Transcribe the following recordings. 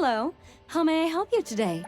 Hello. How may I help you today?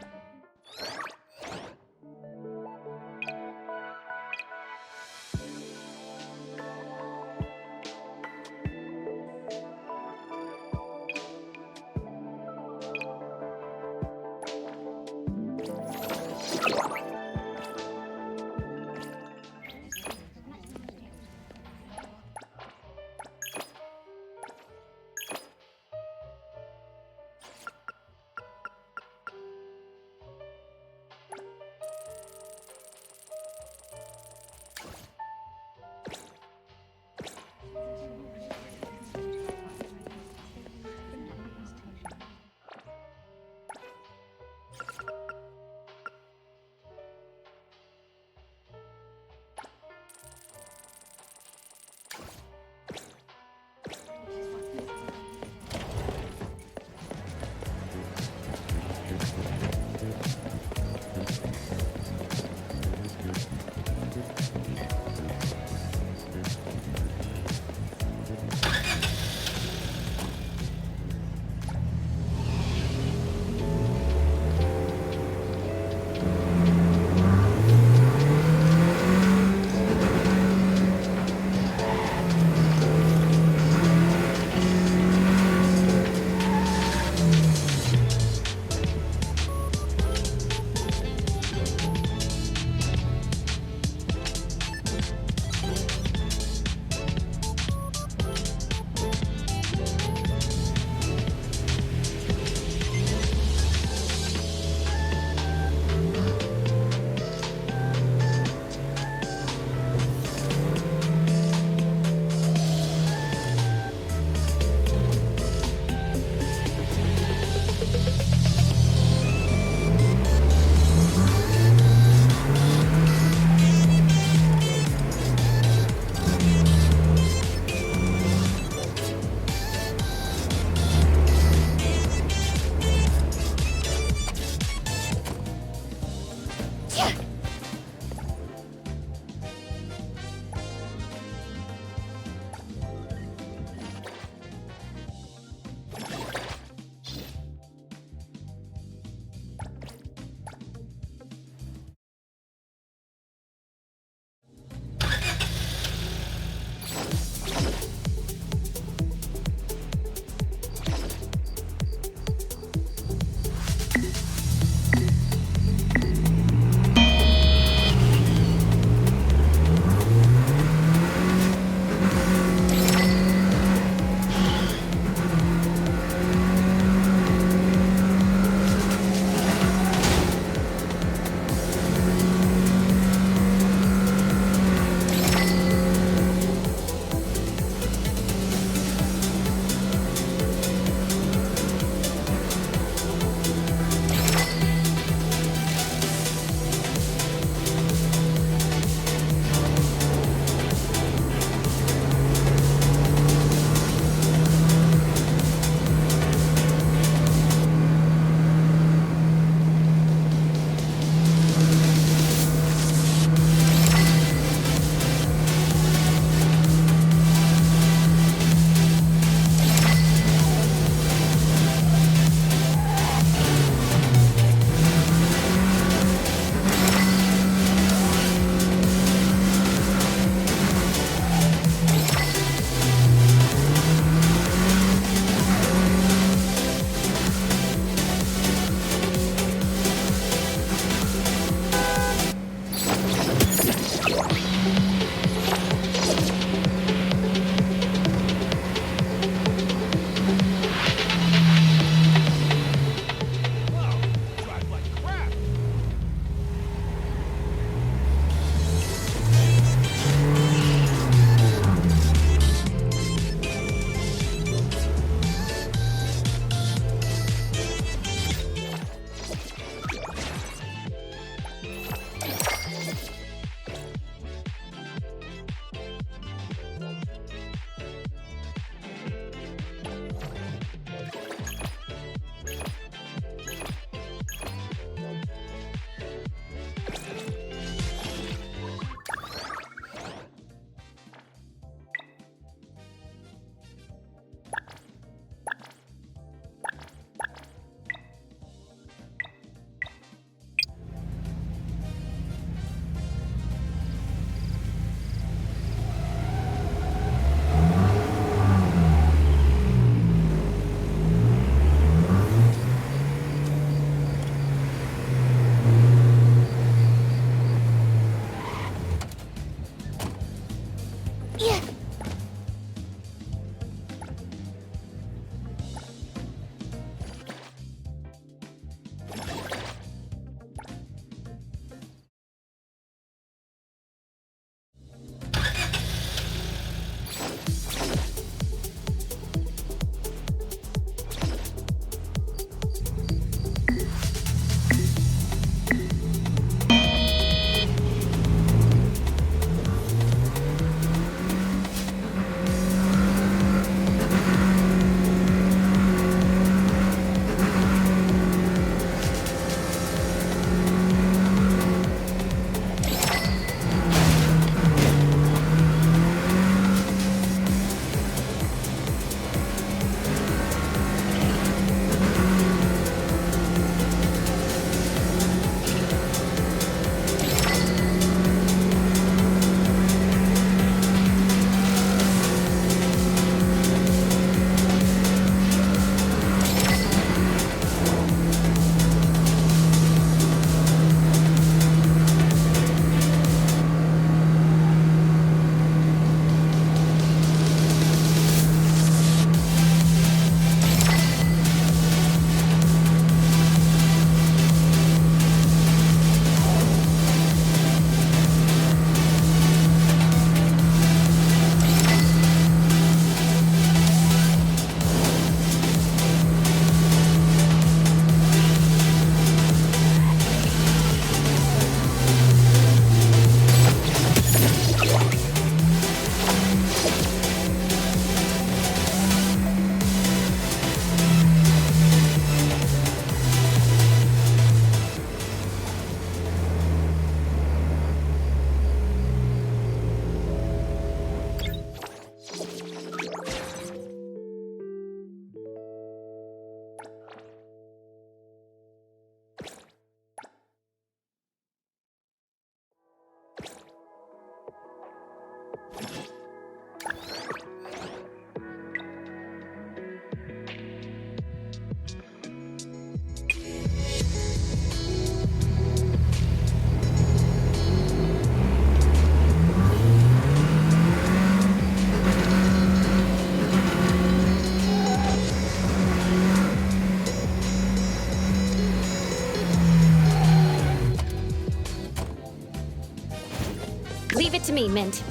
Leave it to me, Mint.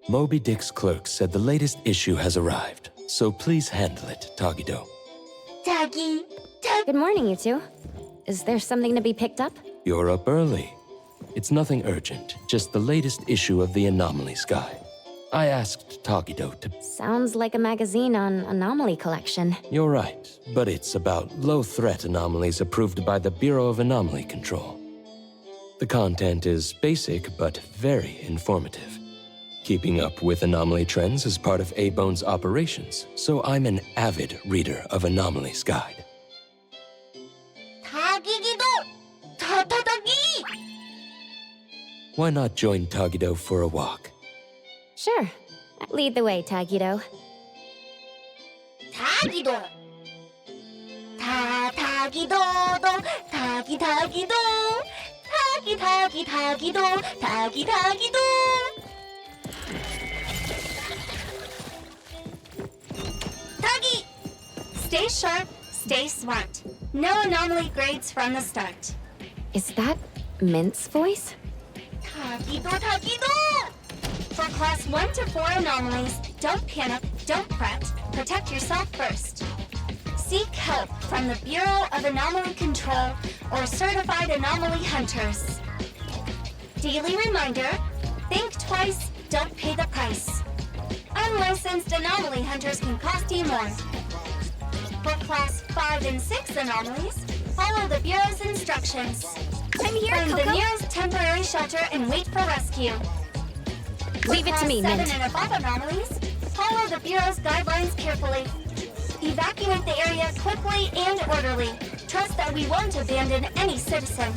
Moby Dick's clerk said the latest issue has arrived, so please handle it, Tagido. Good morning, you two. Is there something to be picked up? You're up early. It's nothing urgent, just the latest issue of the Anomaly Sky. I asked Tagido to... Sounds like a magazine on anomaly collection. You're right, but it's about low-threat anomalies approved by the Bureau of Anomaly Control. The content is basic, but very informative. Keeping up with anomaly trends is part of A-Bone's operations, so I'm an avid reader of Anomaly's Guide. Why not join Tagido for a walk? Sure. Lead the way, Tagido. Tagido! Tagido! Tagido! Tagido! Tagi! Stay sharp, stay smart. No anomaly grades from the start. Is that Mint's voice? Tagido! For class 1 to 4 anomalies, don't panic, don't fret, protect yourself first. Seek help from the Bureau of Anomaly Control or certified anomaly hunters. Daily reminder, think twice, don't pay the price. Unlicensed anomaly hunters can cost you more. For Class 5 and 6 anomalies, follow the Bureau's instructions. I'm here, Find the Coco. nearest temporary shelter and wait for rescue. Leave it to me, Class 7 Mint. and above anomalies, follow the Bureau's guidelines carefully. Evacuate the area quickly and orderly. Trust that we won't abandon any citizen.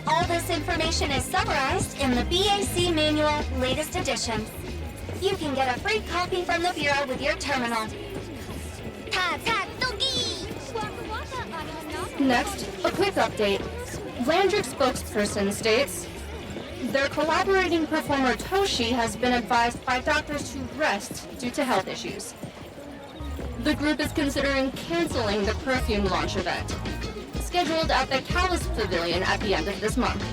All this information is summarized in the BAC Manual latest edition. You can get a free copy from the Bureau with your terminal. Next, a quick update. Vlandrik's spokesperson states, their collaborating performer Toshi has been advised by doctors to rest due to health issues. The group is considering canceling the perfume launch event, scheduled at the Callus Pavilion at the end of this month.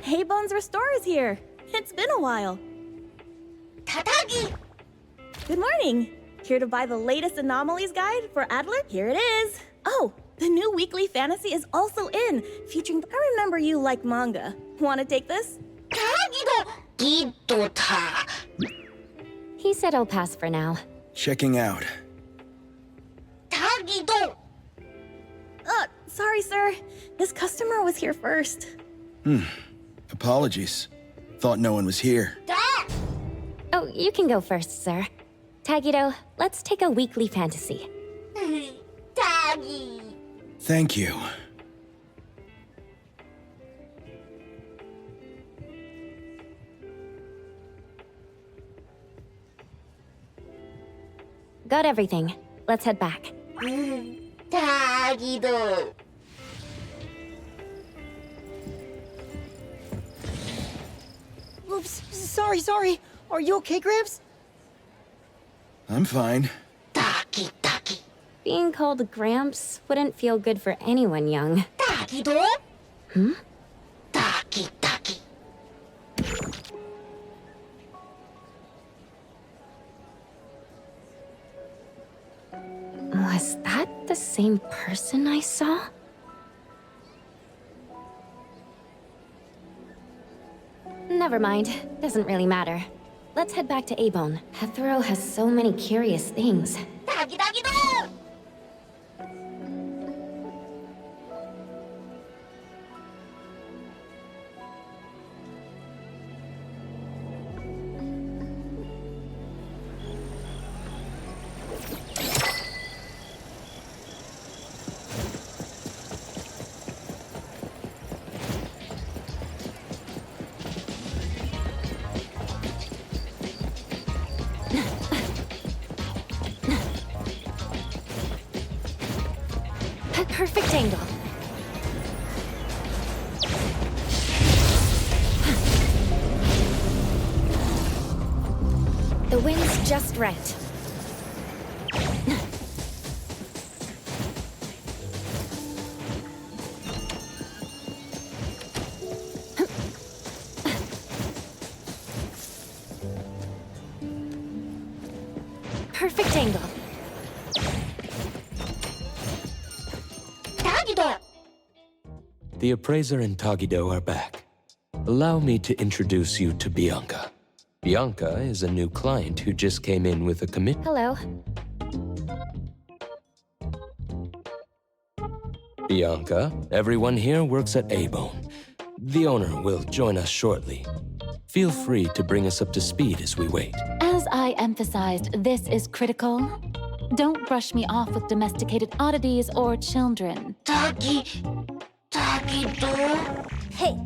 Hey Bones Restore is here. It's been a while. Tatagi! Good morning. Here to buy the latest anomalies guide for Adler? Here it is. Oh, the new weekly fantasy is also in, featuring I Remember You Like manga. Want to take this? He said I'll pass for now. Checking out. Sorry, sir. This customer was here first. Apologies. Thought no one was here. Oh, you can go first, sir. Tagido, let's take a weekly fantasy. Tagi! Thank you. Got everything. Let's head back. Tagido! Oops, sorry. Are you okay, Gramps? I'm fine. Being called Gramps wouldn't feel good for anyone young. Tagido? Was that the same person I saw? Never mind. Doesn't really matter. Let's head back to Abone. Hethero has so many curious things. Tagido! Perfect angle. The wind's just right. Perfect angle. Tagido! The appraiser and Tagido are back. Allow me to introduce you to Bianca. Bianca is a new client who just came in with a commit. Hello. Bianca, everyone here works at Abone. The owner will join us shortly. Feel free to bring us up to speed as we wait. As I emphasized, this is critical. Don't brush me off with domesticated oddities or children. Tagido? Hey,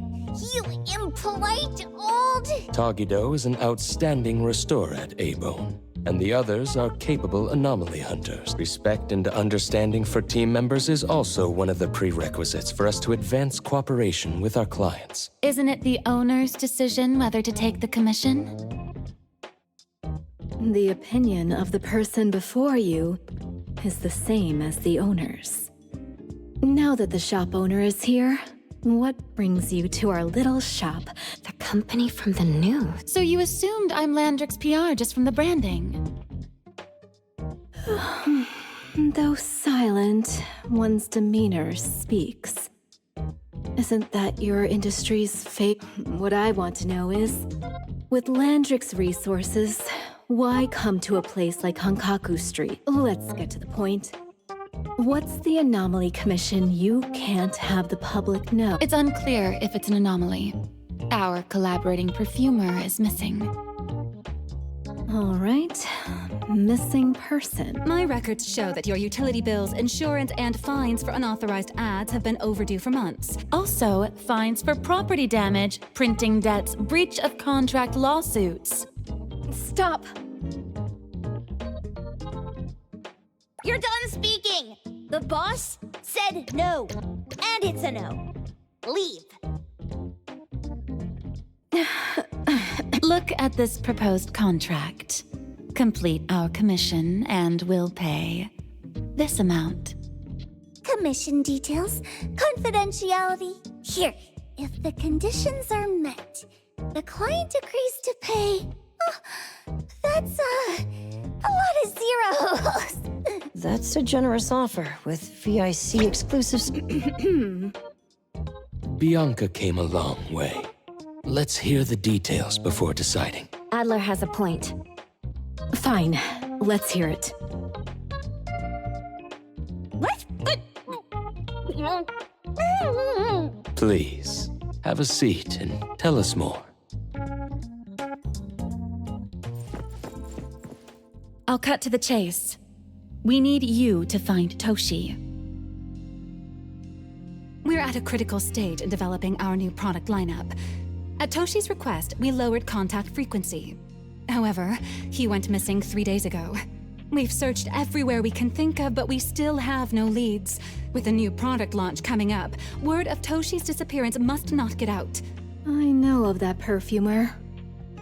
you impolite old... Tagido is an outstanding restorer at Abone, and the others are capable anomaly hunters. Respect and understanding for team members is also one of the prerequisites for us to advance cooperation with our clients. Isn't it the owner's decision whether to take the commission? The opinion of the person before you is the same as the owner's. Now that the shop owner is here, what brings you to our little shop? The company from the news. So you assumed I'm Landrick's PR just from the branding? Though silent, one's demeanor speaks. Isn't that your industry's fate? What I want to know is, with Landrick's resources, why come to a place like Hankaku Street? Let's get to the point. What's the anomaly commission you can't have the public know? It's unclear if it's an anomaly. Our collaborating perfumer is missing. All right. Missing person. My records show that your utility bills, insurance, and fines for unauthorized ads have been overdue for months. Also, fines for property damage, printing debts, breach of contract lawsuits. Stop! You're done speaking! The boss said no. And it's a no. Leave. Look at this proposed contract. Complete our commission and we'll pay this amount. Commission details, confidentiality. Here, if the conditions are met, the client agrees to pay. Oh, that's a lot of zeros. That's a generous offer with VIC exclusives. Bianca came a long way. Let's hear the details before deciding. Adler has a point. Fine. Let's hear it. Please, have a seat and tell us more. I'll cut to the chase. We need you to find Toshi. We're at a critical stage in developing our new product lineup. At Toshi's request, we lowered contact frequency. However, he went missing 3 days ago. We've searched everywhere we can think of, but we still have no leads. With a new product launch coming up, word of Toshi's disappearance must not get out. I know of that perfumer.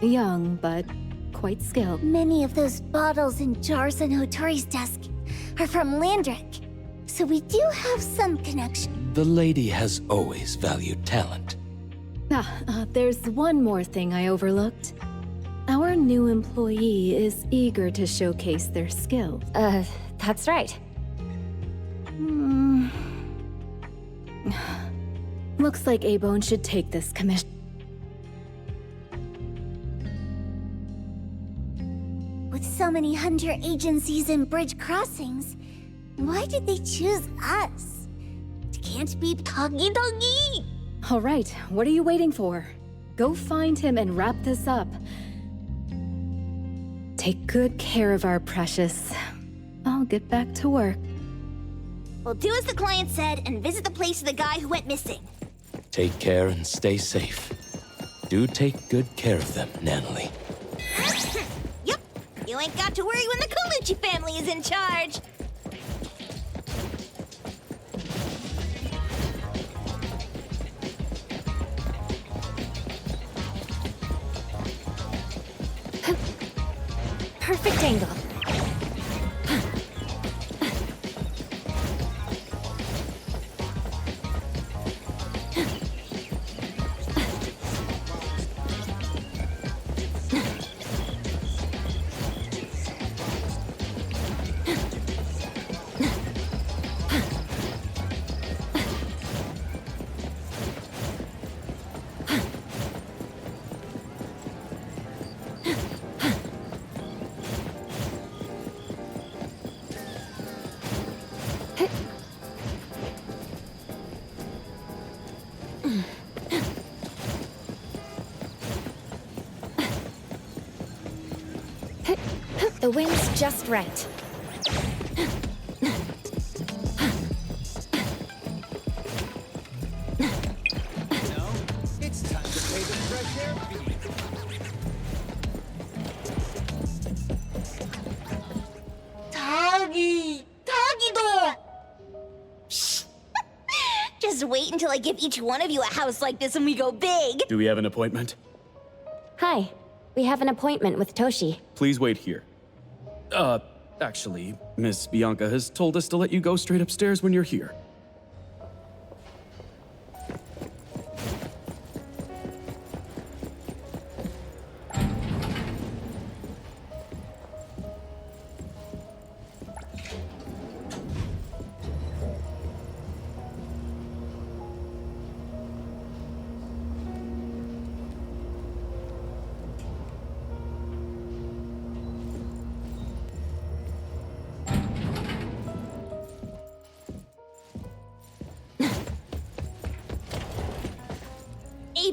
Young, but quite skilled. Many of those bottles and jars on Hotori's desk are from Landrick, so we do have some connection. The lady has always valued talent. There's one more thing I overlooked. Our new employee is eager to showcase their skills. That's right. Looks like A-Bone should take this commission. With so many hunter agencies and bridge crossings, why did they choose us? It can't be Doggy Doggy! All right, what are you waiting for? Go find him and wrap this up. Take good care of our precious. I'll get back to work. We'll do as the client said and visit the place of the guy who went missing. Take care and stay safe. Do take good care of them, Natalie. Yep, you ain't got to worry when the Colucci family is in charge. Perfect angle. The wind's just right. It's time to pay the fresh air fee. Doggy-do! Shh! Just wait until I give each one of you a house like this and we go big! Do we have an appointment? Hi. We have an appointment with Toshi. Please wait here. Actually, Miss Bianca has told us to let you go straight upstairs when you're here.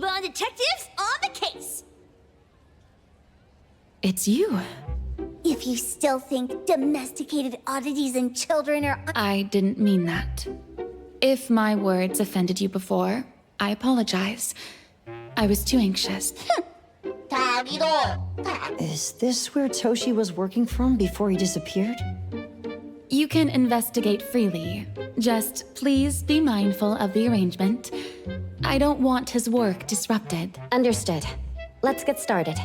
Ebon detectives on the case! It's you. If you still think domesticated oddities and children are I didn't mean that. If my words offended you before, I apologize. I was too anxious. Is this where Toshi was working from before he disappeared? You can investigate freely. Just please be mindful of the arrangement. I don't want his work disrupted. Understood. Let's get started.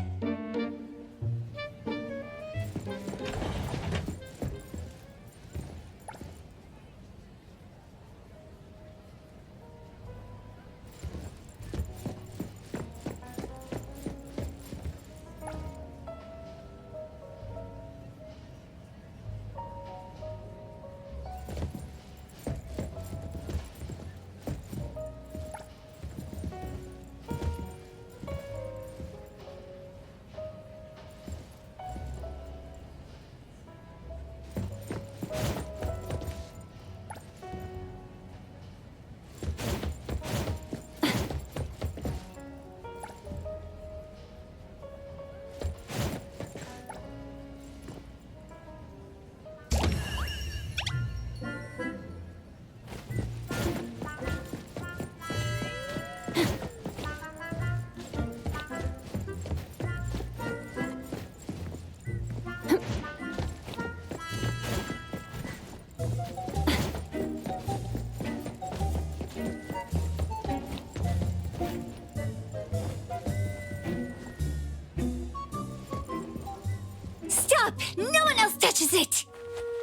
Stop! No one else touches it!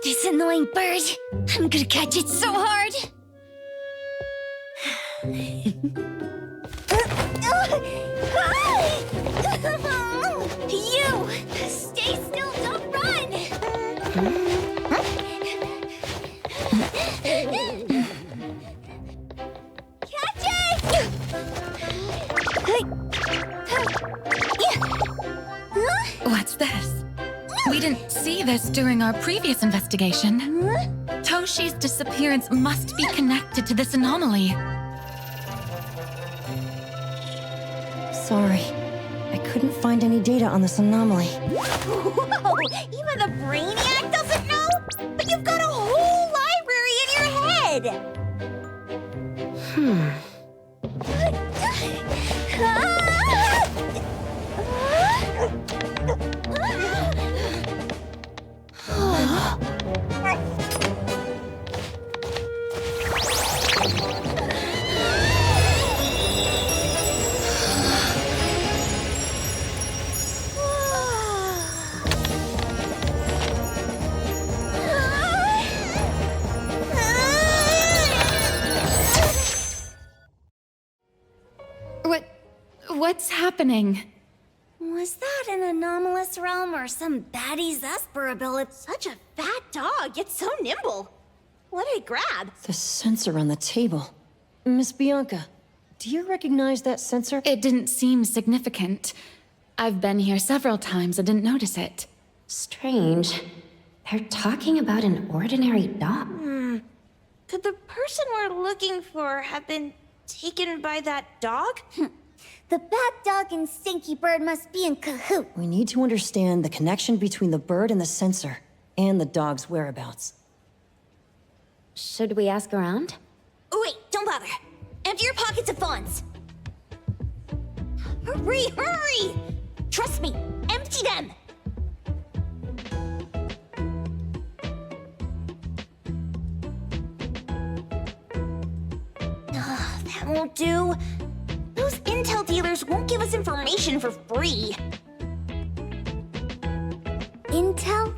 This annoying bird! I'm gonna catch it so hard! You! Stay still, don't run! Catch it! What's this? We didn't see this during our previous investigation. Toshi's disappearance must be connected to this anomaly. Sorry. I couldn't find any data on this anomaly. Whoa! Even the brainiac doesn't know? But you've got a whole library in your head! What's happening? Was that an anomalous realm or some baddie's Esper ability? Such a fat dog, yet so nimble. What did it grab? The sensor on the table. Miss Bianca, do you recognize that sensor? It didn't seem significant. I've been here several times and didn't notice it. Strange. They're talking about an ordinary dog. Could the person we're looking for have been taken by that dog? The bad dog and Stinky Bird must be in cahoot. We need to understand the connection between the bird and the sensor, and the dog's whereabouts. Should we ask around? Wait, don't bother. Empty your pockets of funds. Hurry, hurry! Trust me, empty them! That won't do. Those intel dealers won't give us information for free. Intel?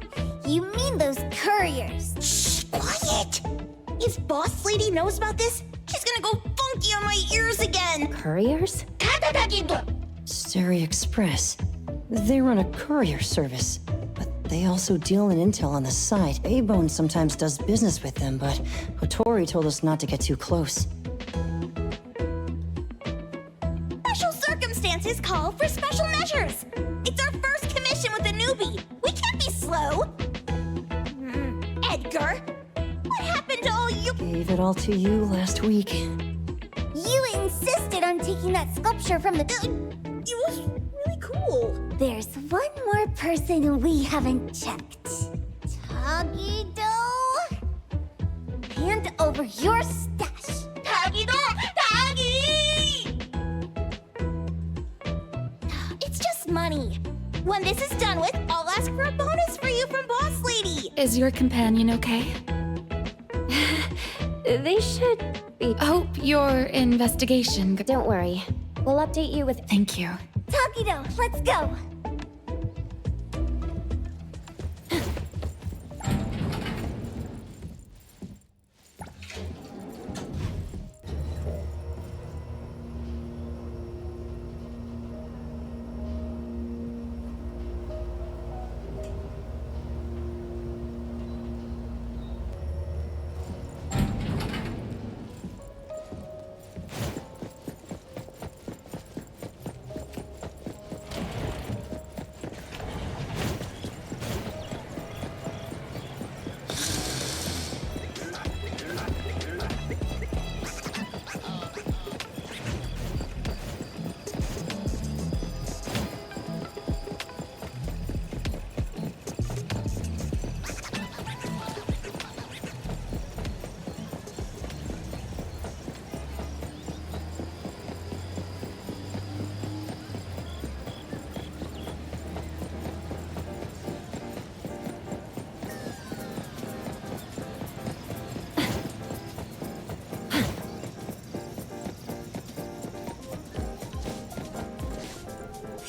You mean those couriers? Shh, quiet! If Boss Lady knows about this, she's gonna go funky on my ears again! Couriers? Steri Express. They run a courier service, but they also deal in intel on the side. A-Bone sometimes does business with them, but Hotori told us not to get too close. Special circumstances call for special measures. It's our first commission with a newbie. We can't be slow. Edgar, what happened to all you... Gave it all to you last week. You and insisted on taking that sculpture from the... It was really cool. There's one more person we haven't checked. Tagido? Hand over your stash. Tagido! Tagi! It's just money. When this is done with, I'll ask for a bonus for you from Boss Lady. Is your companion okay? They should be... Hope your investigation... Don't worry. We'll update you with... Thank you. Tagido, let's go.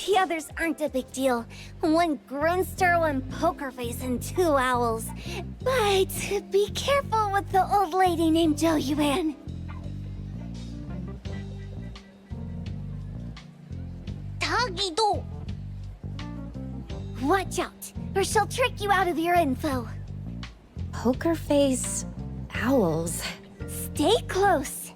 The others aren't a big deal. One Grunster, one Poker Face, and 2 owls. But be careful with the old lady named Joyuan. Tagido! Watch out, or she'll trick you out of your info. Poker face... owls. Stay close.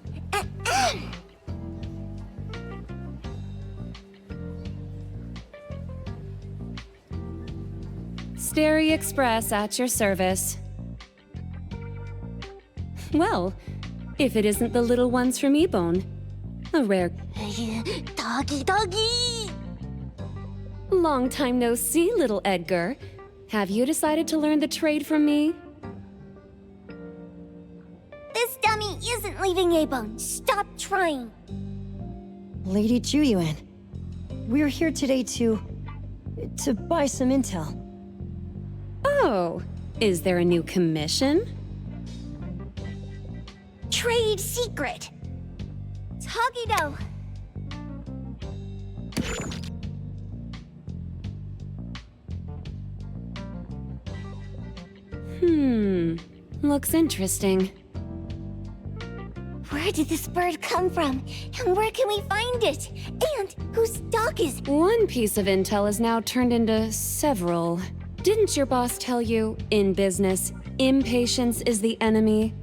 Starry Express at your service. Well, if it isn't the little ones from Ebone. A rare... Doggy! Long time no see, little Edgar. Have you decided to learn the trade from me? This dummy isn't leaving Abone. Stop trying. Lady Juyuan, we're here today to buy some intel. Oh, is there a new commission? Trade secret. Tagido. Looks interesting. Where did this bird come from? And where can we find it? And whose dog is it? One piece of intel is now turned into several. Didn't your boss tell you, in business, impatience is the enemy?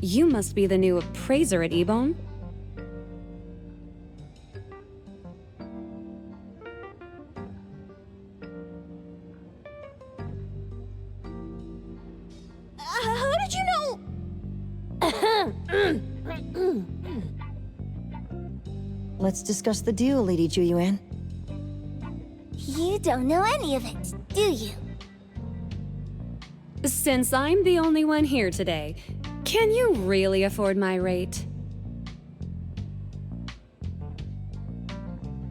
You must be the new appraiser at Ebone. How did you know? Let's discuss the deal, Lady Juyuan. You don't know any of it, do you? Since I'm the only one here today, can you really afford my rate?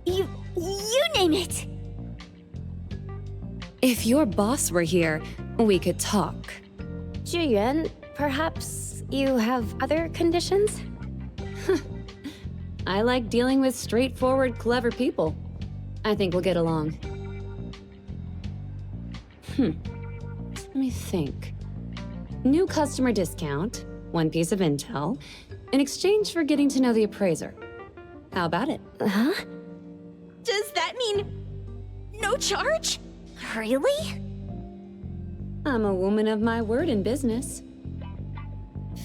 You name it. If your boss were here, we could talk. Juyuan, perhaps you have other conditions? I like dealing with straightforward, clever people. I think we'll get along. Let me think. New customer discount, one piece of intel, in exchange for getting to know the appraiser. How about it? Huh? Does that mean no charge? Really? I'm a woman of my word in business.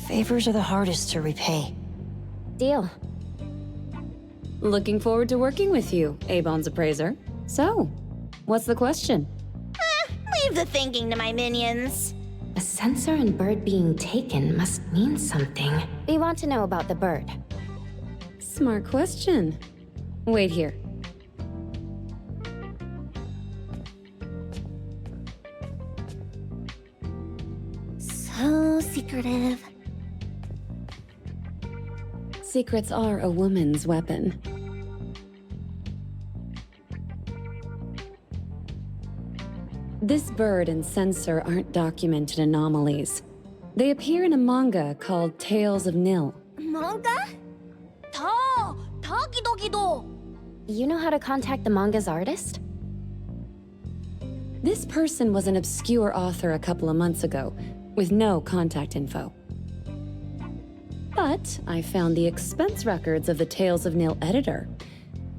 Favors are the hardest to repay. Deal. Looking forward to working with you, Ebone's appraiser. So, what's the question? Leave the thinking to my minions. sensor and bird being taken must mean something. We want to know about the bird. Smart question. Wait here. So secretive. Secrets are a woman's weapon. This bird and sensor aren't documented anomalies. They appear in a manga called Tales of Nil. Manga? Tagidogido! You know how to contact the manga's artist? This person was an obscure author a couple of months ago, with no contact info. But I found the expense records of the Tales of Nil editor.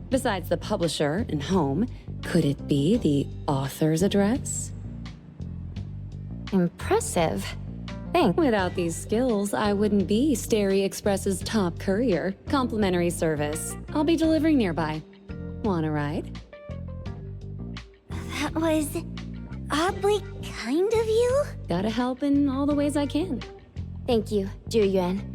Besides the publisher and home, could it be the author's address? Impressive. Thanks. Without these skills, I wouldn't be Starry Express's top courier. Complimentary service. I'll be delivering nearby. Want a ride? That was oddly kind of you. Gotta help in all the ways I can. Thank you, Zhu Yuan.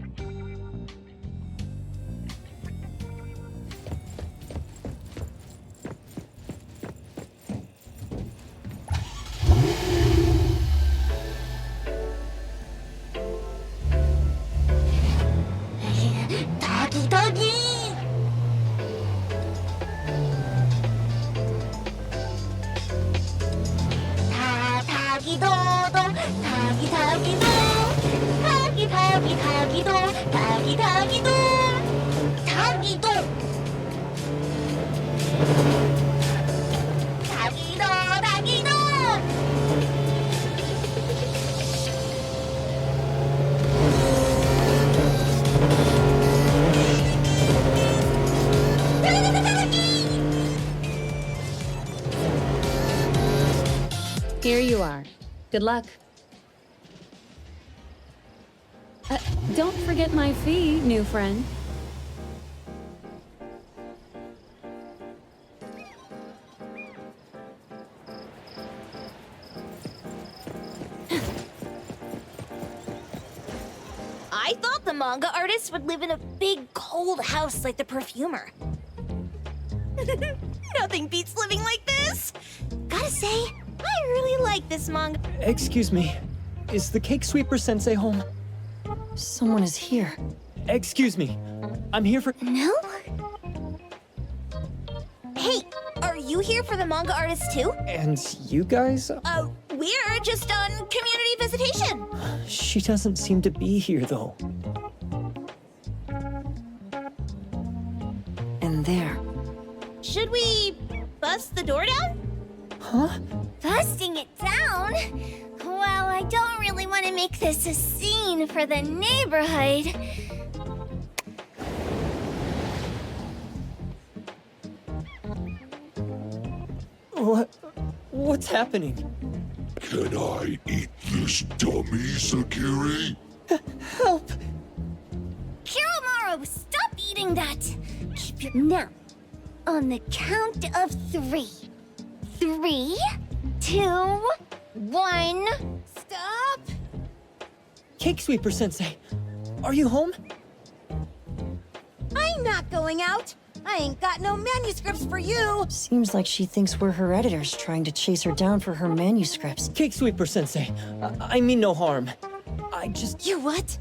Here you are. Good luck. Don't forget my fee, new friend. I thought the manga artist would live in a big, cold house like the perfumer. Nothing beats living like this! Gotta say, I really like this manga. Excuse me. Is the cake sweeper sensei home? Someone is here. Excuse me. I'm here for— No? Hey, are you here for the manga artist too? And you guys? We're just on community visitation. She doesn't seem to be here, though. And there. Should we bust the door down? Huh? Busting it down? Well, I don't really want to make this a scene for the neighborhood. What's happening? Can I eat this dummy, Sakiri? Help! Kiromaru, stop eating that! Keep your— Now, on the count of 3. 3, 2, 1. Stop! Cake sweeper sensei, are you home? I'm not going out. I ain't got no manuscripts for you. Seems like she thinks we're her editors trying to chase her down for her manuscripts. Cake sweeper sensei, I mean no harm. I just— You what?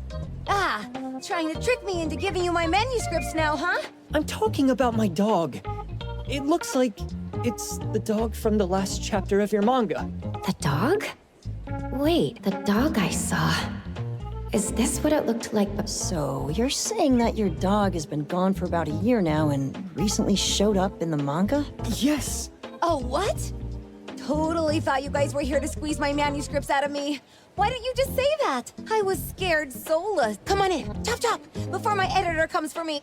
Ah, trying to trick me into giving you my manuscripts now, huh? I'm talking about my dog. It looks like it's the dog from the last chapter of your manga. The dog? Wait, the dog I saw. Is this what it looked like? So, you're saying that your dog has been gone for about a year now and recently showed up in the manga? Yes! Oh, what? Totally thought you guys were here to squeeze my manuscripts out of me. Why didn't you just say that? I was scared soulless. Come on in, chop chop, before my editor comes for me.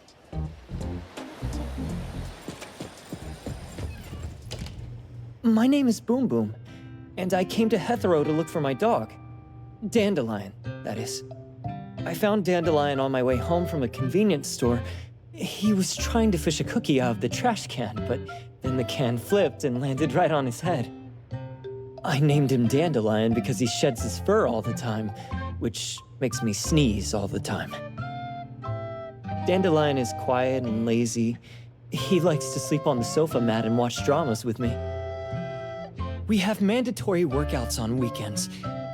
My name is Boom Boom, and I came to Hethero to look for my dog. Dandelion, that is. I found Dandelion on my way home from a convenience store. He was trying to fish a cookie out of the trash can, but then the can flipped and landed right on his head. I named him Dandelion because he sheds his fur all the time, which makes me sneeze all the time. Dandelion is quiet and lazy. He likes to sleep on the sofa mat and watch dramas with me. We have mandatory workouts on weekends.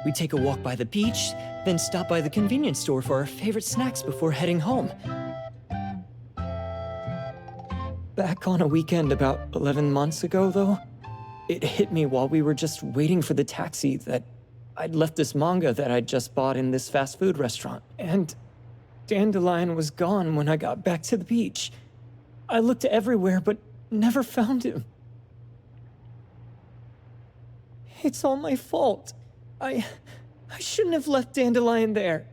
We take a walk by the beach, then stop by the convenience store for our favorite snacks before heading home. Back on a weekend about 11 months ago, though, it hit me while we were just waiting for the taxi that I'd left this manga that I'd just bought in this fast food restaurant, and Dandelion was gone when I got back to the beach. I looked everywhere, but never found him. It's all my fault. I shouldn't have left Dandelion there.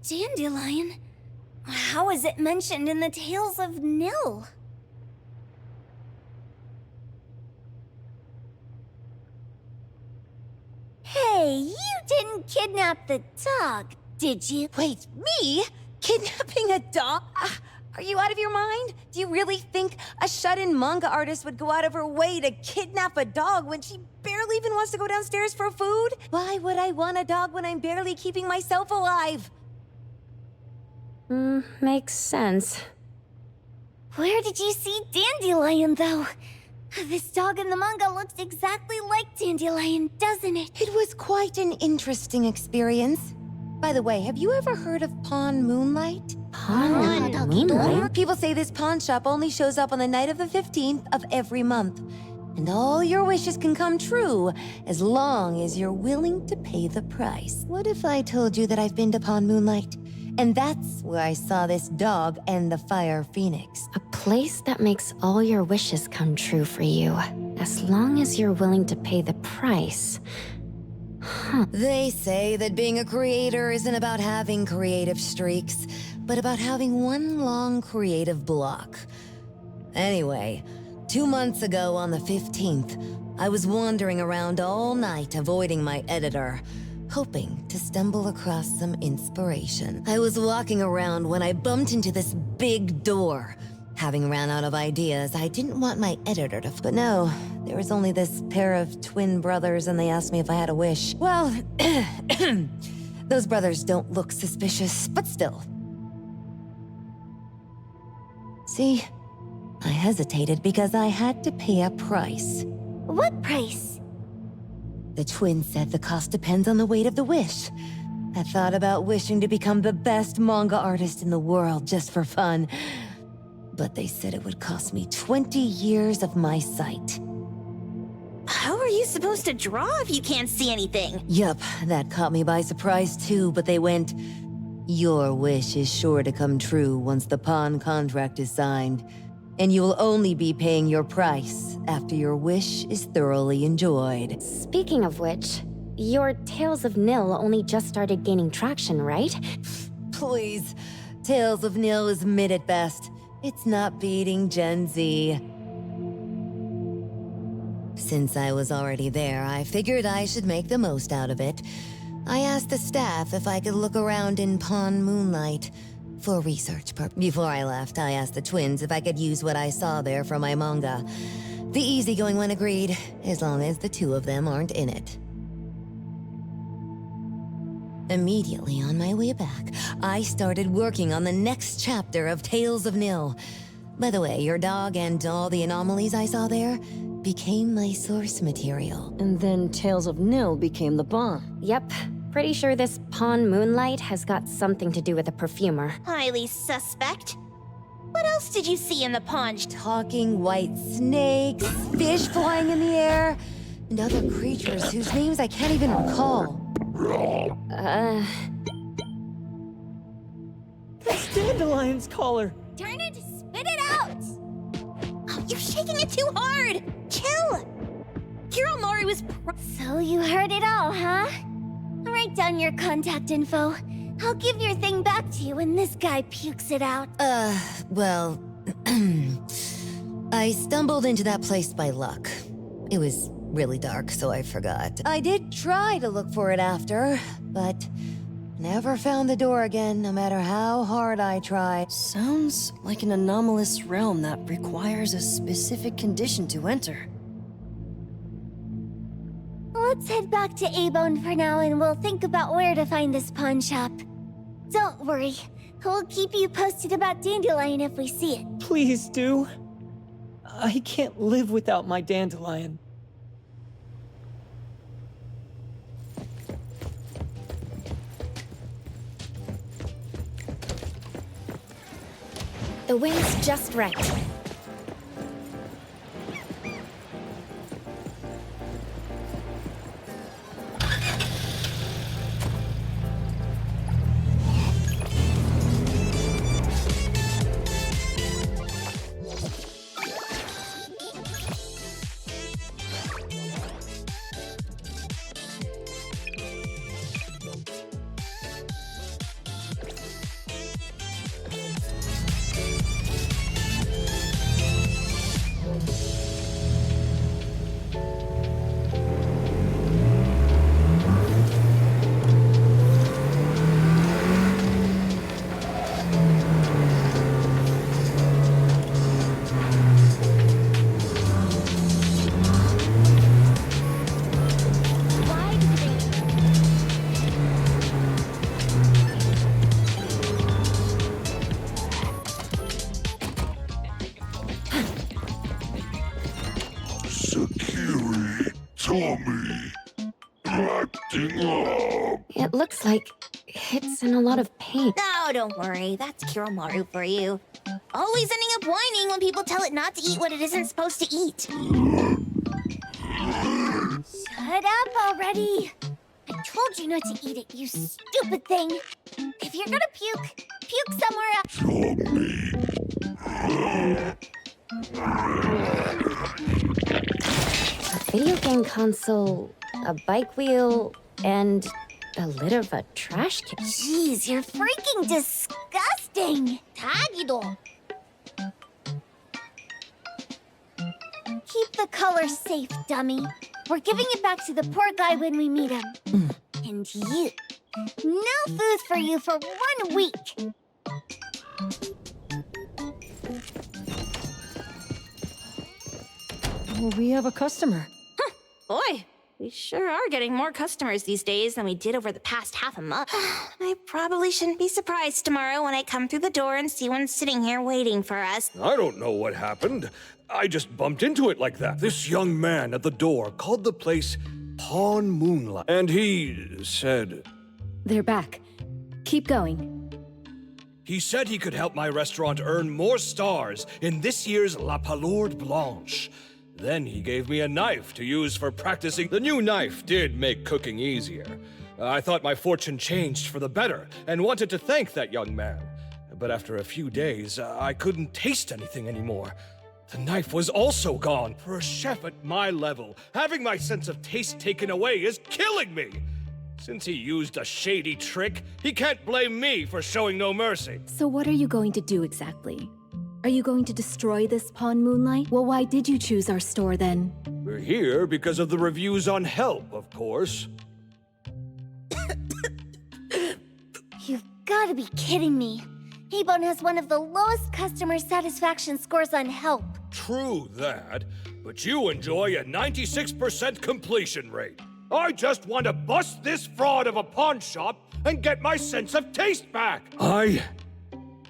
Dandelion? How is it mentioned in the Tales of Nil? Hey, you didn't kidnap the dog, did you? Wait, me? Kidnapping a dog? Are you out of your mind? Do you really think a shut-in manga artist would go out of her way to kidnap a dog when she barely even wants to go downstairs for food? Why would I want a dog when I'm barely keeping myself alive? Makes sense. Where did you see Dandelion, though? This dog in the manga looks exactly like Dandelion, doesn't it? It was quite an interesting experience. By the way, have you ever heard of Pawn Moonlight? Pawn Moonlight? People say this pawn shop only shows up on the night of the 15th of every month. And all your wishes can come true as long as you're willing to pay the price. What if I told you that I've been to Pawn Moonlight? And that's where I saw this dog and the fire phoenix. A place that makes all your wishes come true for you, as long as you're willing to pay the price. Huh. They say that being a creator isn't about having creative streaks, but about having one long creative block. Anyway, 2 months ago on the 15th, I was wandering around all night avoiding my editor, hoping to stumble across some inspiration. I was walking around when I bumped into this big door. Having ran out of ideas, I didn't want my editor to... But no, there was only this pair of twin brothers and they asked me if I had a wish. Well, those brothers don't look suspicious, but still. See, I hesitated because I had to pay a price. What price? The twins said the cost depends on the weight of the wish. I thought about wishing to become the best manga artist in the world just for fun. But they said it would cost me 20 years of my sight. How are you supposed to draw if you can't see anything? Yup, that caught me by surprise too, but they went, "Your wish is sure to come true once the pawn contract is signed, and you will only be paying your price after your wish is thoroughly enjoyed." Speaking of which, your Tales of Nil only just started gaining traction, right? Please, Tales of Nil is mid at best. It's not beating Gen Z. Since I was already there, I figured I should make the most out of it. I asked the staff if I could look around in Pawn Moonlight for research purposes. Before I left, I asked the twins if I could use what I saw there for my manga. The easygoing one agreed, as long as the two of them aren't in it. Immediately on my way back, I started working on the next chapter of Tales of Nil. By the way, your dog and all the anomalies I saw there became my source material. And then Tales of Nil became the bomb. Yep. Pretty sure this Pawn Moonlight has got something to do with a perfumer. Highly suspect. What else did you see in the pond? Talking white snakes, fish flying in the air, and other creatures whose names I can't even recall. That's Dandelion's collar! Turn it! Spit it out! Oh, you're shaking it too hard! Chill! Kiromori was So you heard it all, huh? Write down your contact info. I'll give your thing back to you when this guy pukes it out. Well... I stumbled into that place by luck. It was really dark, so I forgot. I did try to look for it after, but Never found the door again, no matter how hard I tried. Sounds like an anomalous realm that requires a specific condition to enter. Let's head back to A-Bone for now and we'll think about where to find this pawn shop. Don't worry. We'll keep you posted about Dandelion if we see it. Please do. I can't live without my Dandelion. The wind's just right. It looks like it's in a lot of pain. Oh, don't worry. That's Kiromaru for you. Always ending up whining when people tell it not to eat what it isn't supposed to eat. Shut up already. I told you not to eat it, you stupid thing. If you're gonna puke, puke somewhere else. A video game console, a bike wheel, and a lid of a trash can. Jeez, you're freaking disgusting. Tagido. Keep the color safe, dummy. We're giving it back to the poor guy when we meet him. And you. No food for you for 1 week. We have a customer. Boy, we sure are getting more customers these days than we did over the past half a month. I probably shouldn't be surprised tomorrow when I come through the door and see one sitting here waiting for us. I don't know what happened. I just bumped into it like that. This young man at the door called the place Pawn Moonlight, and he said... They're back. Keep going. He said he could help my restaurant earn more stars in this year's La Palourde Blanche. Then he gave me a knife to use for practicing. The new knife did make cooking easier. I thought my fortune changed for the better and wanted to thank that young man. But after a few days, I couldn't taste anything anymore. The knife was also gone. For a chef at my level, having my sense of taste taken away is killing me. Since he used a shady trick, he can't blame me for showing no mercy. So what are you going to do exactly? Are you going to destroy this Pawn Moonlight? Well, why did you choose our store then? We're here because of the reviews on Help, of course. You've gotta be kidding me. A-Bone has one of the lowest customer satisfaction scores on Help. True that, but you enjoy a 96% completion rate. I just want to bust this fraud of a pawn shop and get my sense of taste back. I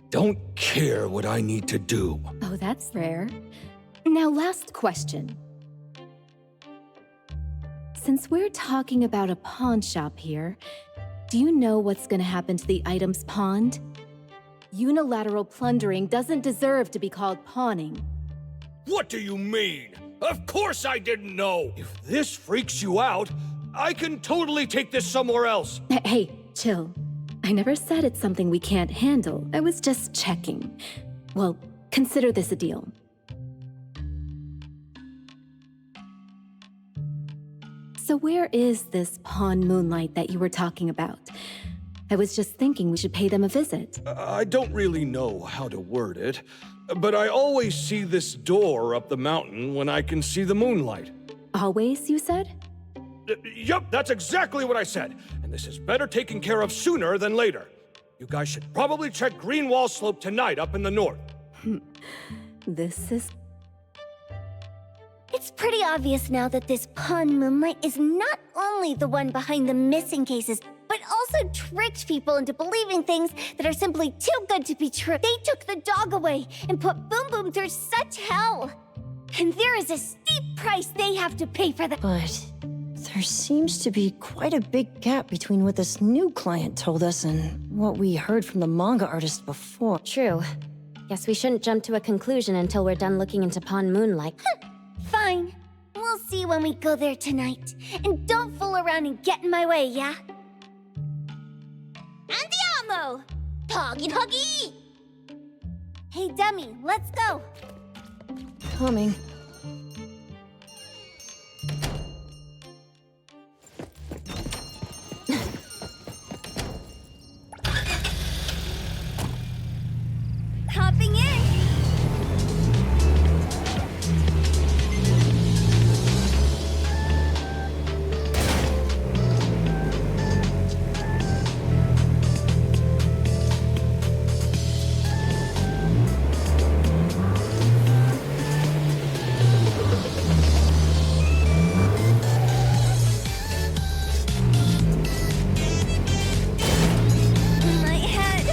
don't care what I need to do. Oh, that's rare. Now, last question. Since we're talking about a pawn shop here, do you know what's gonna happen to the items pawned? Unilateral plundering doesn't deserve to be called pawning. What do you mean? Of course I didn't know! If this freaks you out, I can totally take this somewhere else. Hey, chill. I never said it's something we can't handle. I was just checking. Well, consider this a deal. So where is this Pawn Moonlight that you were talking about? I was just thinking we should pay them a visit. I don't really know how to word it, but I always see this door up the mountain when I can see the moonlight. Always, you said? Yup, that's exactly what I said. And this is better taken care of sooner than later. You guys should probably check Greenwall Slope tonight up in the north. This is... It's pretty obvious now that this pawn Moonlight is not only the one behind the missing cases, but also tricked people into believing things that are simply too good to be true. They took the dog away and put Boom Boom through such hell. And there is a steep price they have to pay for that. But there seems to be quite a big gap between what this new client told us and what we heard from the manga artist before. True. Guess we shouldn't jump to a conclusion until we're done looking into Pawn Moonlight. Fine. We'll see when we go there tonight. And don't fool around and get in my way, yeah? Andiamo! Doggy doggy! Hey, dummy, let's go. Coming. Hopping in. My head.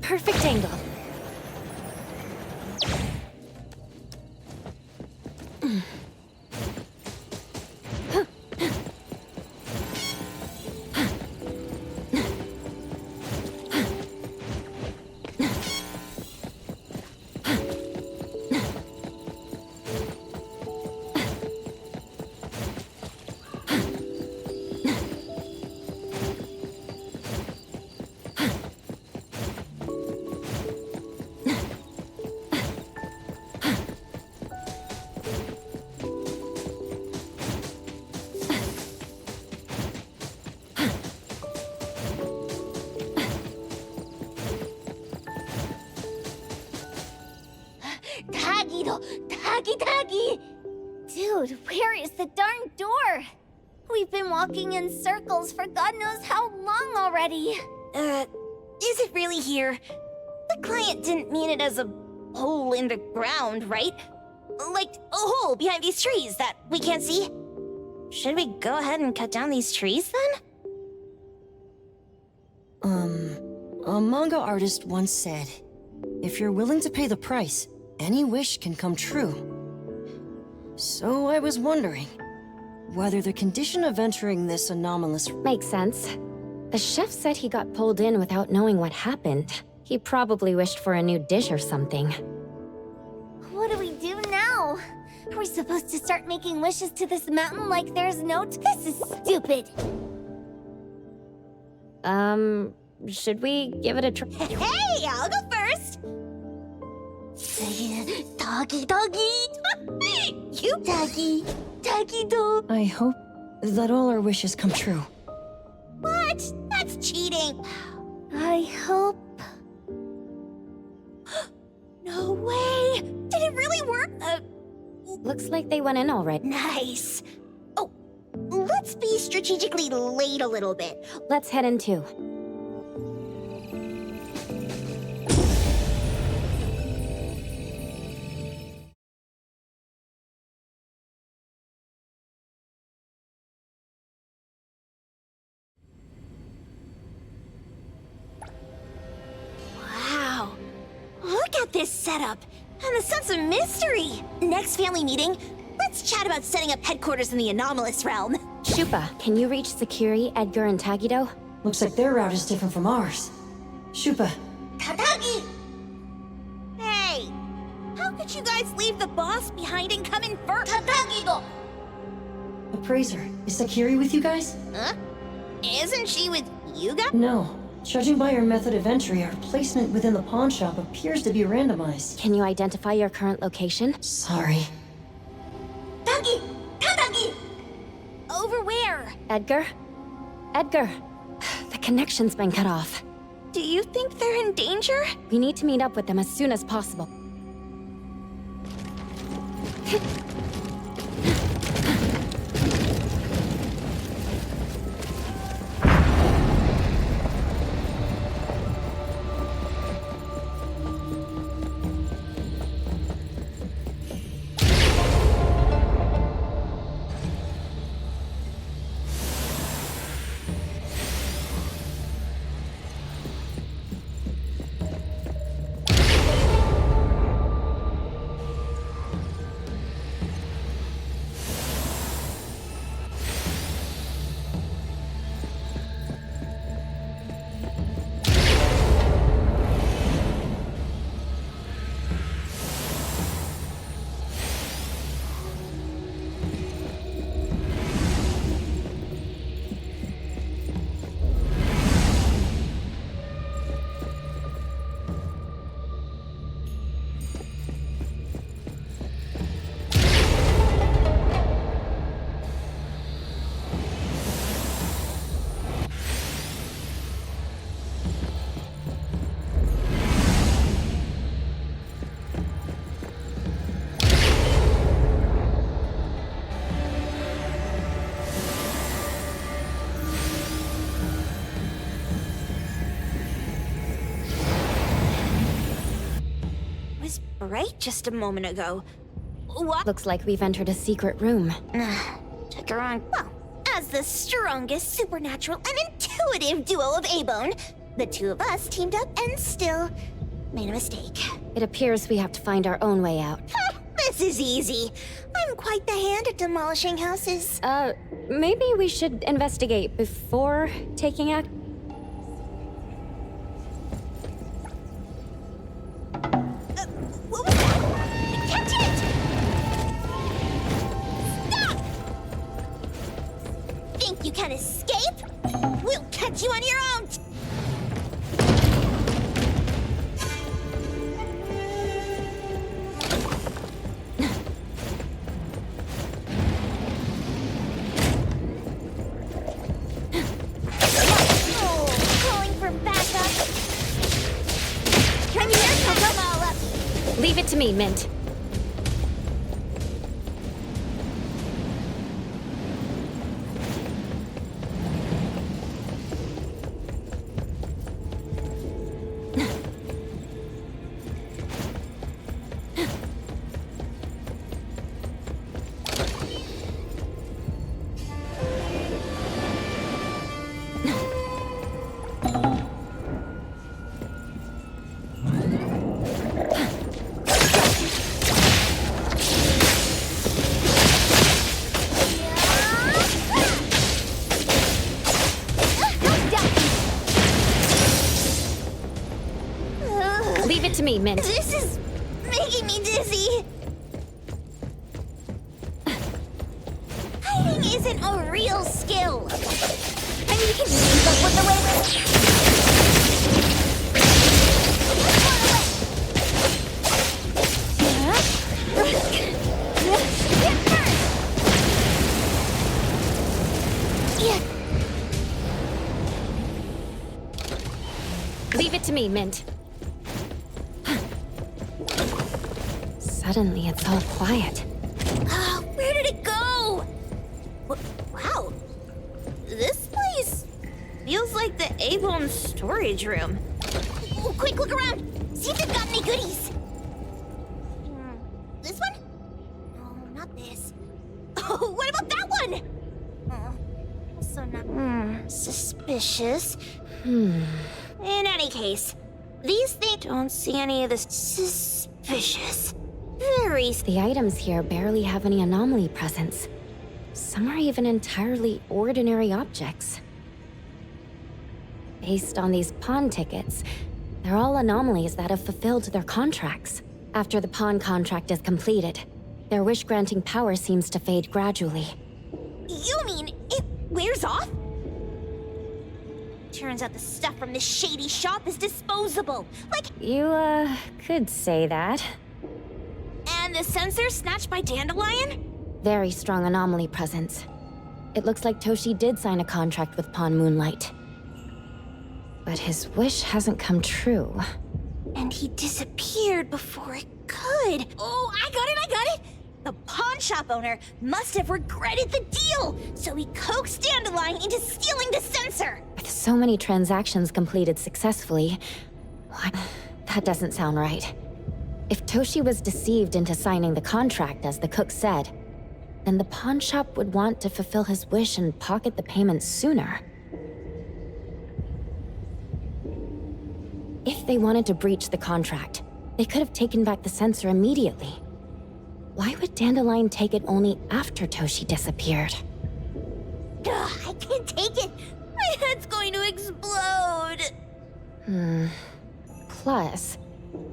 Perfect angle. Taggy! Dude, where is the darn door? We've been walking in circles for God knows how long already. Is it really here? The client didn't mean it as a hole in the ground, right? Like a hole behind these trees that we can't see? Should we go ahead and cut down these trees then? A manga artist once said, if you're willing to pay the price, any wish can come true. So I was wondering whether the condition of entering this anomalous... Makes sense. The chef said he got pulled in without knowing what happened. He probably wished for a new dish or something. What do we do now? Are we supposed to start making wishes to this mountain like there's no... This is stupid. Should we give it a try? Hey, I'll go first. Doggy. You doggy dog. I hope that all our wishes come true. What? That's cheating. I hope... No way! Did it really work? Looks like they went in already. Nice. Oh, let's be strategically late a little bit. Let's head in too. Wow. Look at this setup and the sense of mystery. Next family meeting, let's chat about setting up headquarters in the anomalous realm. Shupa, can you reach Sakiri, Edgar, and Tagido? Looks like their route is different from ours. Shupa. Tatagi! Hey! How could you guys leave the boss behind and come in first? Tatagi-do! Appraiser, is Sakiri with you guys? Huh? Isn't she with you guys? No. Judging by our method of entry, our placement within the pawn shop appears to be randomized. Can you identify your current location? Sorry. Tagi! Tatagi! Over where? Edgar? Edgar! The connection's been cut off. Do you think they're in danger? We need to meet up with them as soon as possible. Right just a moment ago. What? Looks like we've entered a secret room. Check around. Well, as the strongest supernatural and intuitive duo of A-Bone, the two of us teamed up and still made a mistake. It appears we have to find our own way out. This is easy. I'm quite the hand at demolishing houses. Maybe we should investigate before taking act. What was that? Catch it! Stop! Think you can escape? We'll catch you on your own! Leave it to me, Mint. Leave it to me, Mint. This is making me dizzy. Hiding isn't a real skill. I mean, you can keep up with the way. Leave it to me, Mint. Suddenly, it's all quiet. A-Bone's storage room. Oh, quick, look around! See if they've got any goodies! This one? No, not this. Oh, what about that one? Also not... suspicious. In any case, these things don't see any of this suspicious. The items here barely have any anomaly presence. Some are even entirely ordinary objects. Based on these pawn tickets, they're all anomalies that have fulfilled their contracts. After the pawn contract is completed, their wish-granting power seems to fade gradually. You mean it wears off? Turns out the stuff from this shady shop is disposable. Like... You, could say that. And the sensor snatched by Dandelion? Very strong anomaly presence. It looks like Toshi did sign a contract with Pawn Moonlight. But his wish hasn't come true. And he disappeared before it could. Oh, I got it! The pawn shop owner must have regretted the deal, so he coaxed Dandelion into stealing the sensor. With so many transactions completed successfully, what? That doesn't sound right. If Toshi was deceived into signing the contract, as the cook said, then the pawn shop would want to fulfill his wish and pocket the payment sooner. If they wanted to breach the contract, they could have taken back the sensor immediately. Why would Dandelion take it only after Toshi disappeared? Ugh, I can't take it! My head's going to explode! Plus,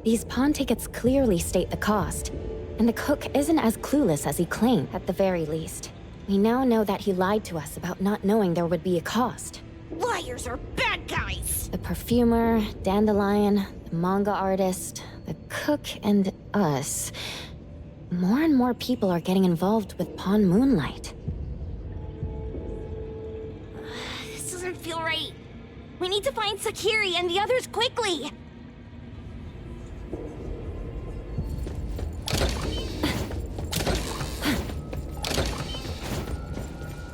these pawn tickets clearly state the cost, and the cook isn't as clueless as he claimed, at the very least. We now know that he lied to us about not knowing there would be a cost. Liars are bad guys! The perfumer, Dandelion, the manga artist, the cook, and us. More and more people are getting involved with Pawn Moonlight. This doesn't feel right. We need to find Sakiri and the others quickly!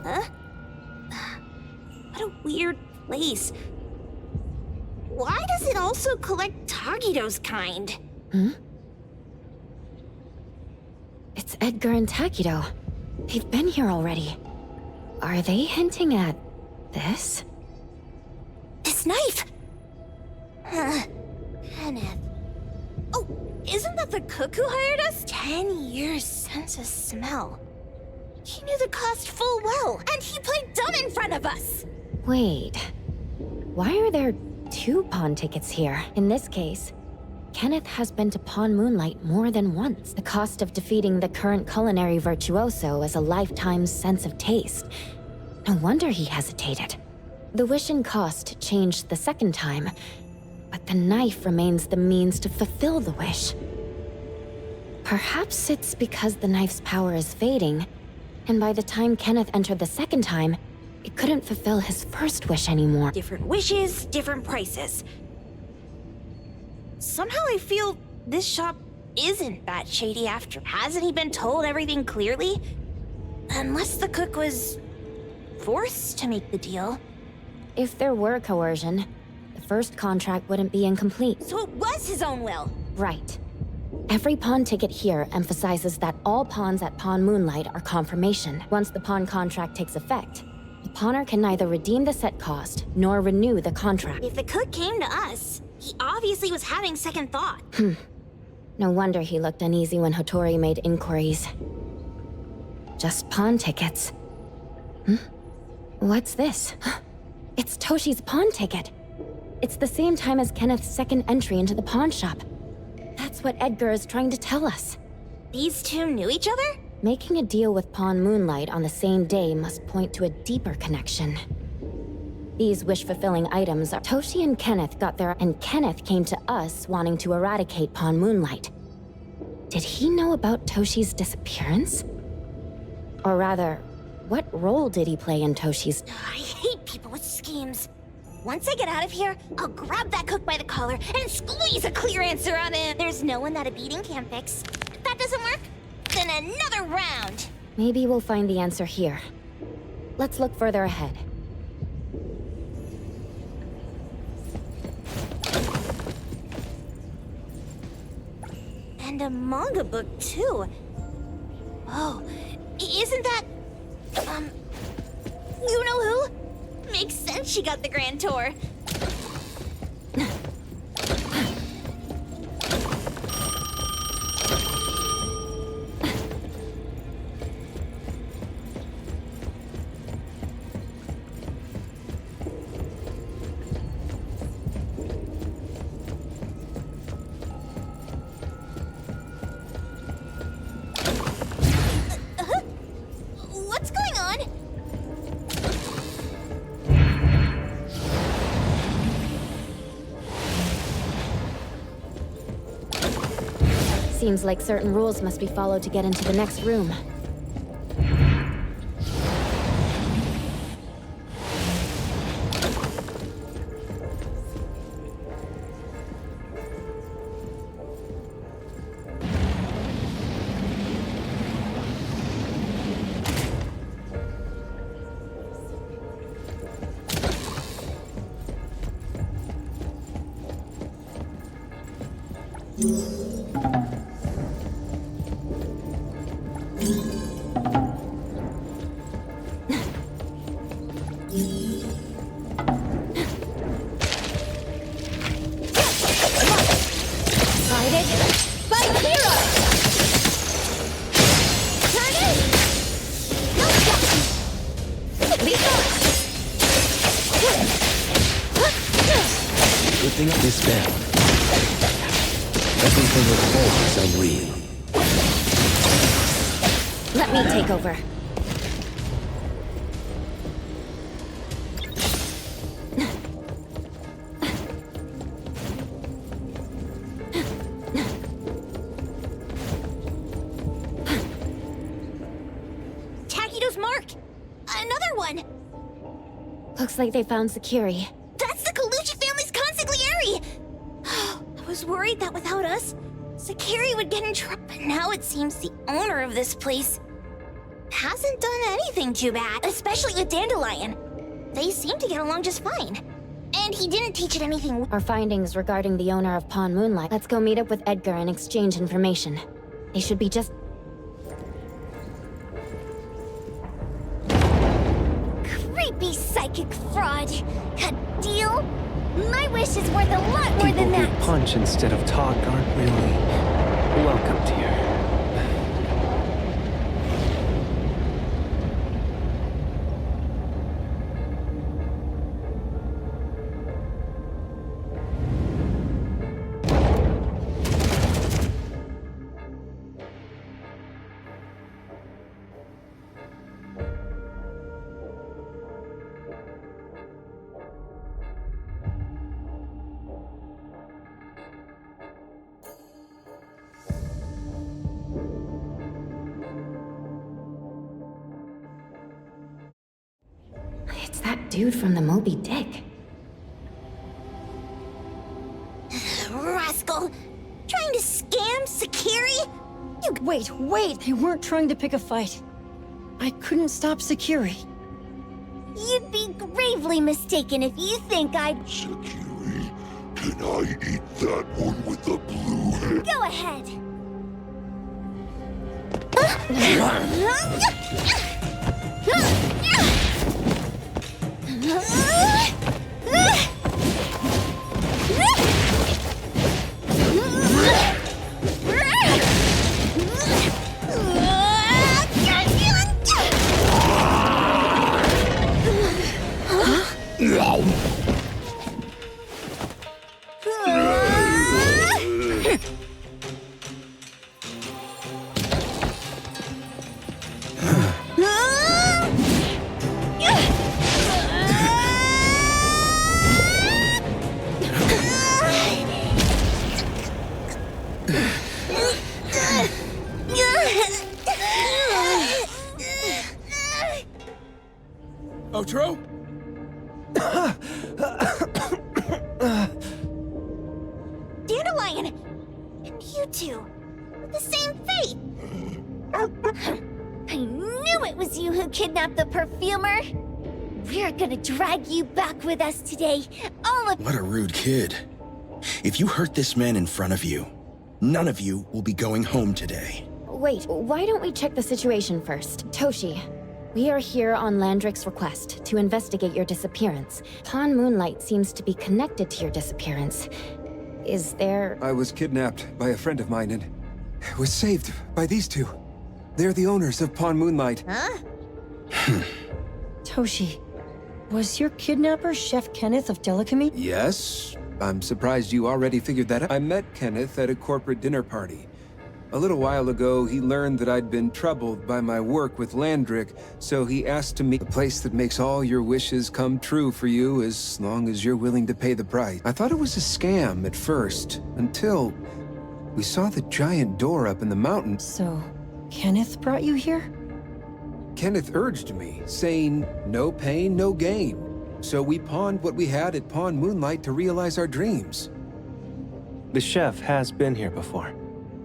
Huh? What a weird place. Why does it also collect Tagido's kind? It's Edgar and Takido. They've been here already. Are they hinting at this? This knife! Kenneth. Oh, isn't that the cook who hired us? 10 years sense of smell. He knew the cost full well, and he played dumb in front of us! Wait. Why are there 2 pawn tickets here? In this case, Kenneth has been to Pawn Moonlight more than once. The cost of defeating the current culinary virtuoso is a lifetime sense of taste. No wonder he hesitated. The wish and cost changed the second time, but the knife remains the means to fulfill the wish. Perhaps it's because the knife's power is fading, and by the time Kenneth entered the second time, it couldn't fulfill his first wish anymore. Different wishes, different prices. Somehow I feel this shop isn't that shady after. Hasn't he been told everything clearly? Unless the cook was forced to make the deal. If there were coercion, the first contract wouldn't be incomplete. So it was his own will? Right. Every pawn ticket here emphasizes that all pawns at Pawn Moonlight are confirmation. Once the pawn contract takes effect, the pawner can neither redeem the set cost nor renew the contract. If the cook came to us, he obviously was having second thought. No wonder he looked uneasy when Hotori made inquiries. Just pawn tickets. What's this? It's Toshi's pawn ticket. It's the same time as Kenneth's second entry into the pawn shop. That's what Edgar is trying to tell us. These two knew each other? Making a deal with Pawn Moonlight on the same day must point to a deeper connection. These wish-fulfilling items are... Toshi and Kenneth got their... And Kenneth came to us wanting to eradicate Pawn Moonlight. Did he know about Toshi's disappearance? Or rather, what role did he play in Toshi's... I hate people with schemes. Once I get out of here, I'll grab that cook by the collar and squeeze a clear answer on him. There's no one that a beating can't fix. If that doesn't work, then another round. Maybe we'll find the answer here. Let's look further ahead. And a manga book, too. Oh, isn't that... you know who? Makes sense she got the grand tour. What's going on? Seems like certain rules must be followed to get into the next room. Good thing I missed down. Everything was always unreal. Let me take over. Takido's mark! Another one! Looks like they found Sakiri. That's the Colucci family's consigliere! I was worried that without us, Sakiri would get in trouble. But now it seems the owner of this place hasn't done anything too bad, especially with Dandelion. They seem to get along just fine. And he didn't teach it anything. Our findings regarding the owner of Pawn Moonlight. Let's go meet up with Edgar and exchange information. They should be just... Creepy psychic fraud. A deal? My wish is worth a lot more than that. People who punch instead of talk aren't really welcome here. It's that dude from the Moby Dick. Rascal! Trying to scam Sakiri? Wait, they weren't trying to pick a fight. I couldn't stop Sakiri. You'd be gravely mistaken if you think I'd... Sakiri, can I eat that one with the blue head? Go ahead. Otro? Dandelion! And you two, with the same fate! I knew it was you who kidnapped the perfumer. We're gonna drag you back with us today. All of... What a rude kid. If you hurt this man in front of you, None of you will be going home today. Wait, why don't we check the situation first? Toshi, we are here on Landrick's request to investigate your disappearance. Pawn Moonlight seems to be connected to your disappearance. Is there... I was kidnapped by a friend of mine and was saved by these two. They're the owners of Pawn Moonlight. Huh? Toshi, was your kidnapper Chef Kenneth of Delicamy? Yes. I'm surprised you already figured that out. I met Kenneth at a corporate dinner party. A little while ago, he learned that I'd been troubled by my work with Landrick, so he asked to meet a place that makes all your wishes come true for you as long as you're willing to pay the price. I thought it was a scam at first, until we saw the giant door up in the mountain. So, Kenneth brought you here? Kenneth urged me, saying, no pain, no gain. So we pawned what we had at Pawn Moonlight to realize our dreams. The chef has been here before.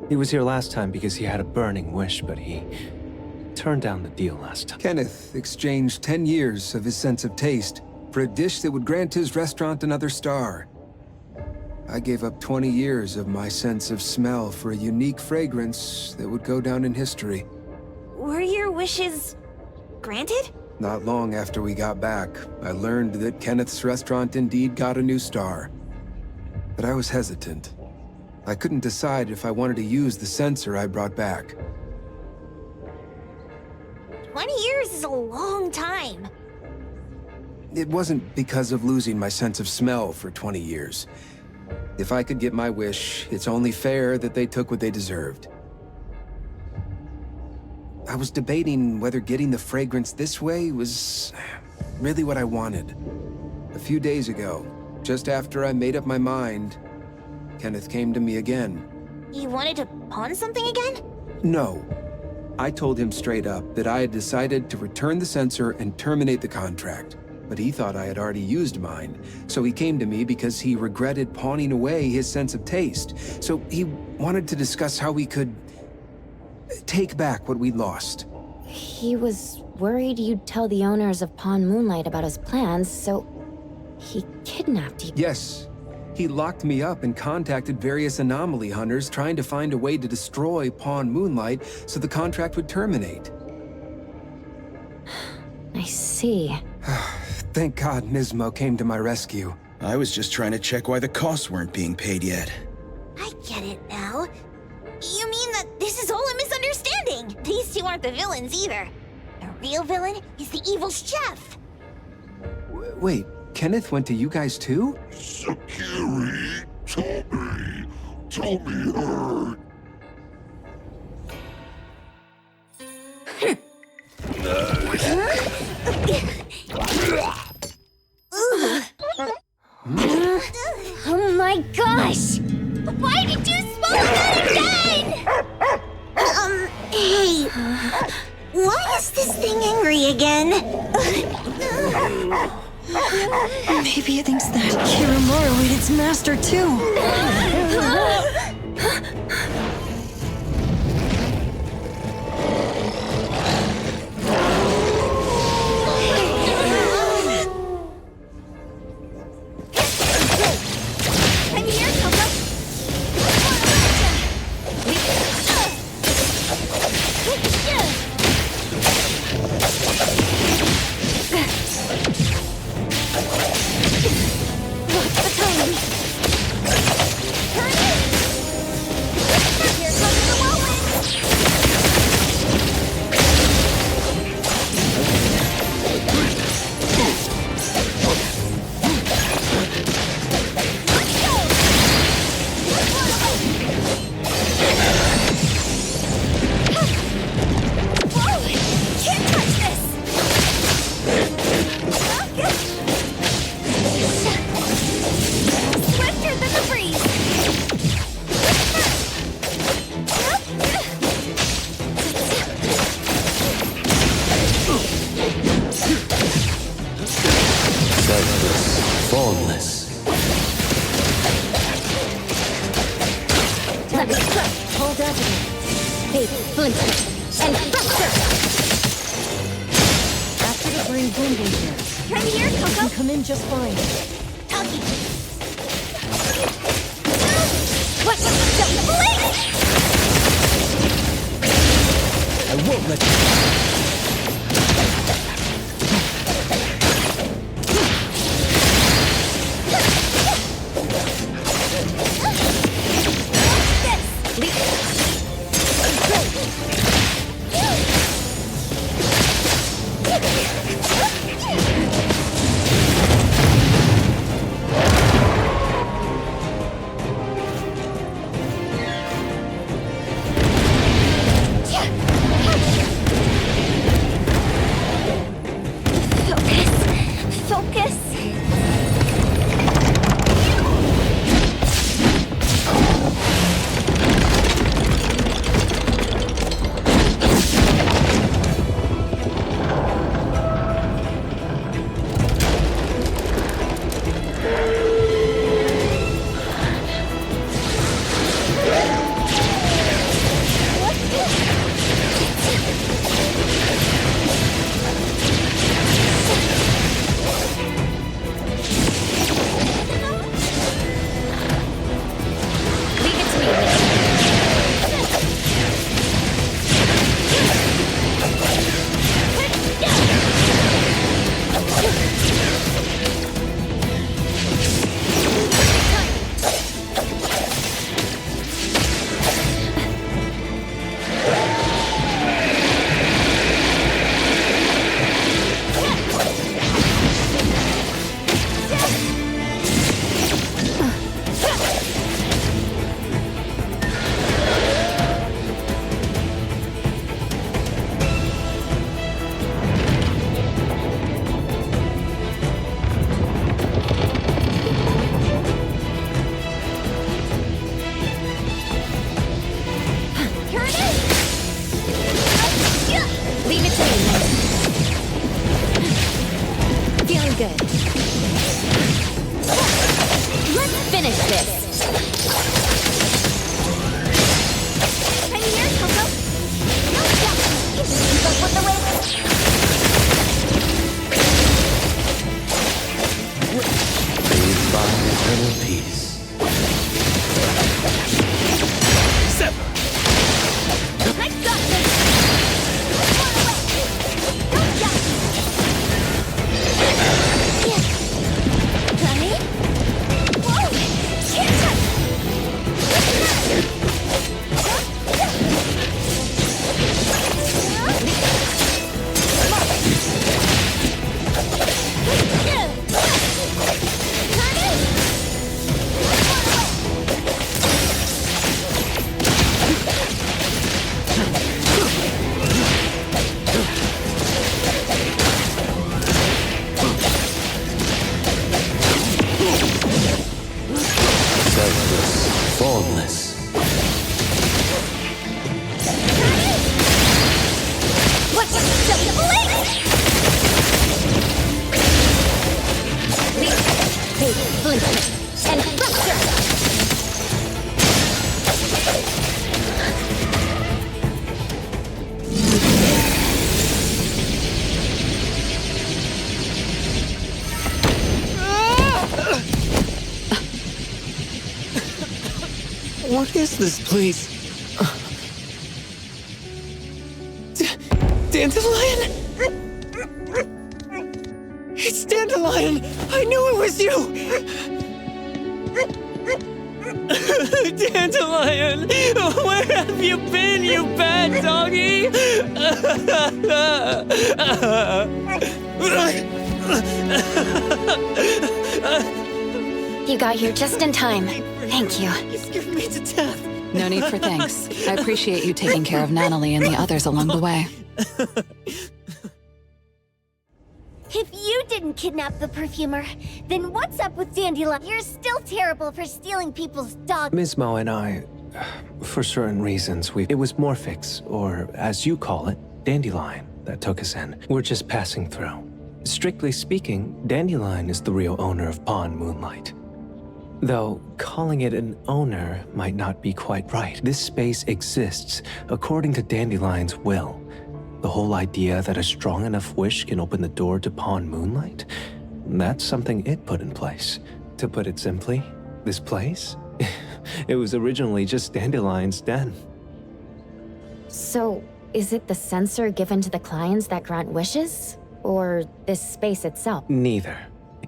He was here last time because he had a burning wish, but he turned down the deal last time. Kenneth exchanged 10 years of his sense of taste for a dish that would grant his restaurant another star. I gave up 20 years of my sense of smell for a unique fragrance that would go down in history. Were your wishes granted? Not long after we got back, I learned that Kenneth's restaurant indeed got a new star. But I was hesitant. I couldn't decide if I wanted to use the sensor I brought back. 20 years is a long time. It wasn't because of losing my sense of smell for 20 years. If I could get my wish, it's only fair that they took what they deserved. I was debating whether getting the fragrance this way was really what I wanted. A few days ago, just after I made up my mind, Kenneth came to me again. You wanted to pawn something again? No. I told him straight up that I had decided to return the sensor and terminate the contract. But he thought I had already used mine, so he came to me because he regretted pawning away his sense of taste. So he wanted to discuss how we could take back what we'd lost. He was worried you'd tell the owners of Pawn Moonlight about his plans, so he kidnapped you. Yes. He locked me up and contacted various anomaly hunters trying to find a way to destroy Pawn Moonlight so the contract would terminate. I see. Thank God Nismo came to my rescue. I was just trying to check why the costs weren't being paid yet. I get it now. You mean that this is all a misunderstanding? These two aren't the villains either. The real villain is the evil chef. Wait, Kenneth went to you guys too? Sakiri, Tommy hurt. Oh my gosh! Why did you smoke that again? Hey. Why is this thing angry again? Maybe it thinks that Kiramaru ate its master too. I'm here, Coco. What's the time? Hurry! Here comes the whirlwind! Whoa! Can't touch this! Swifter than the breeze! Senseless, formless. Let me strike. Hold up. Big flint and fracture. After the bring Boom Boom here. I'm here, You Coco. can come in just fine. Taki. What? Don't blink! I won't let you... What is this place? Dandelion? It's Dandelion! I knew it was you! Dandelion! Where have you been, you bad doggy? You got here just in time. Thank you. You scared me to death. No need for thanks. I appreciate you taking care of Natalie and the others along the way. If you didn't kidnap the perfumer, then what's up with Dandelion? You're still terrible for stealing people's dogs. Ms. Mo and I, for certain reasons, it was Morphix, or as you call it, Dandelion, that took us in. We're just passing through. Strictly speaking, Dandelion is the real owner of Pawn Moonlight. Though, calling it an owner might not be quite right. This space exists according to Dandelion's will. The whole idea that a strong enough wish can open the door to Pawn Moonlight? That's something it put in place. To put it simply, this place? It was originally just Dandelion's den. So, Is it the sensor given to the clients that grant wishes? Or this space itself? Neither.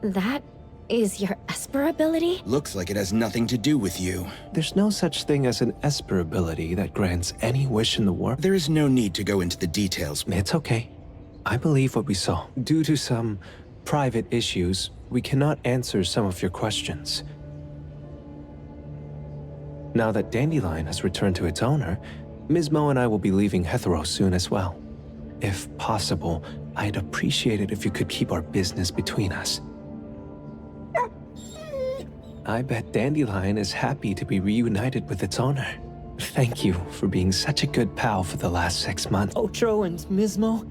That is your Esper ability? Looks like it has nothing to do with you. There's no such thing as an Esper ability that grants any wish in the world. There is no need to go into the details. It's okay. I believe what we saw. Due to some private issues, we cannot answer some of your questions. Now that Dandelion has returned to its owner, Ms. Mo and I will be leaving Hetero soon as well. If possible, I'd appreciate it if you could keep our business between us. I bet Dandelion is happy to be reunited with its owner. Thank you for being such a good pal for the last 6 months. Otro and Mismo,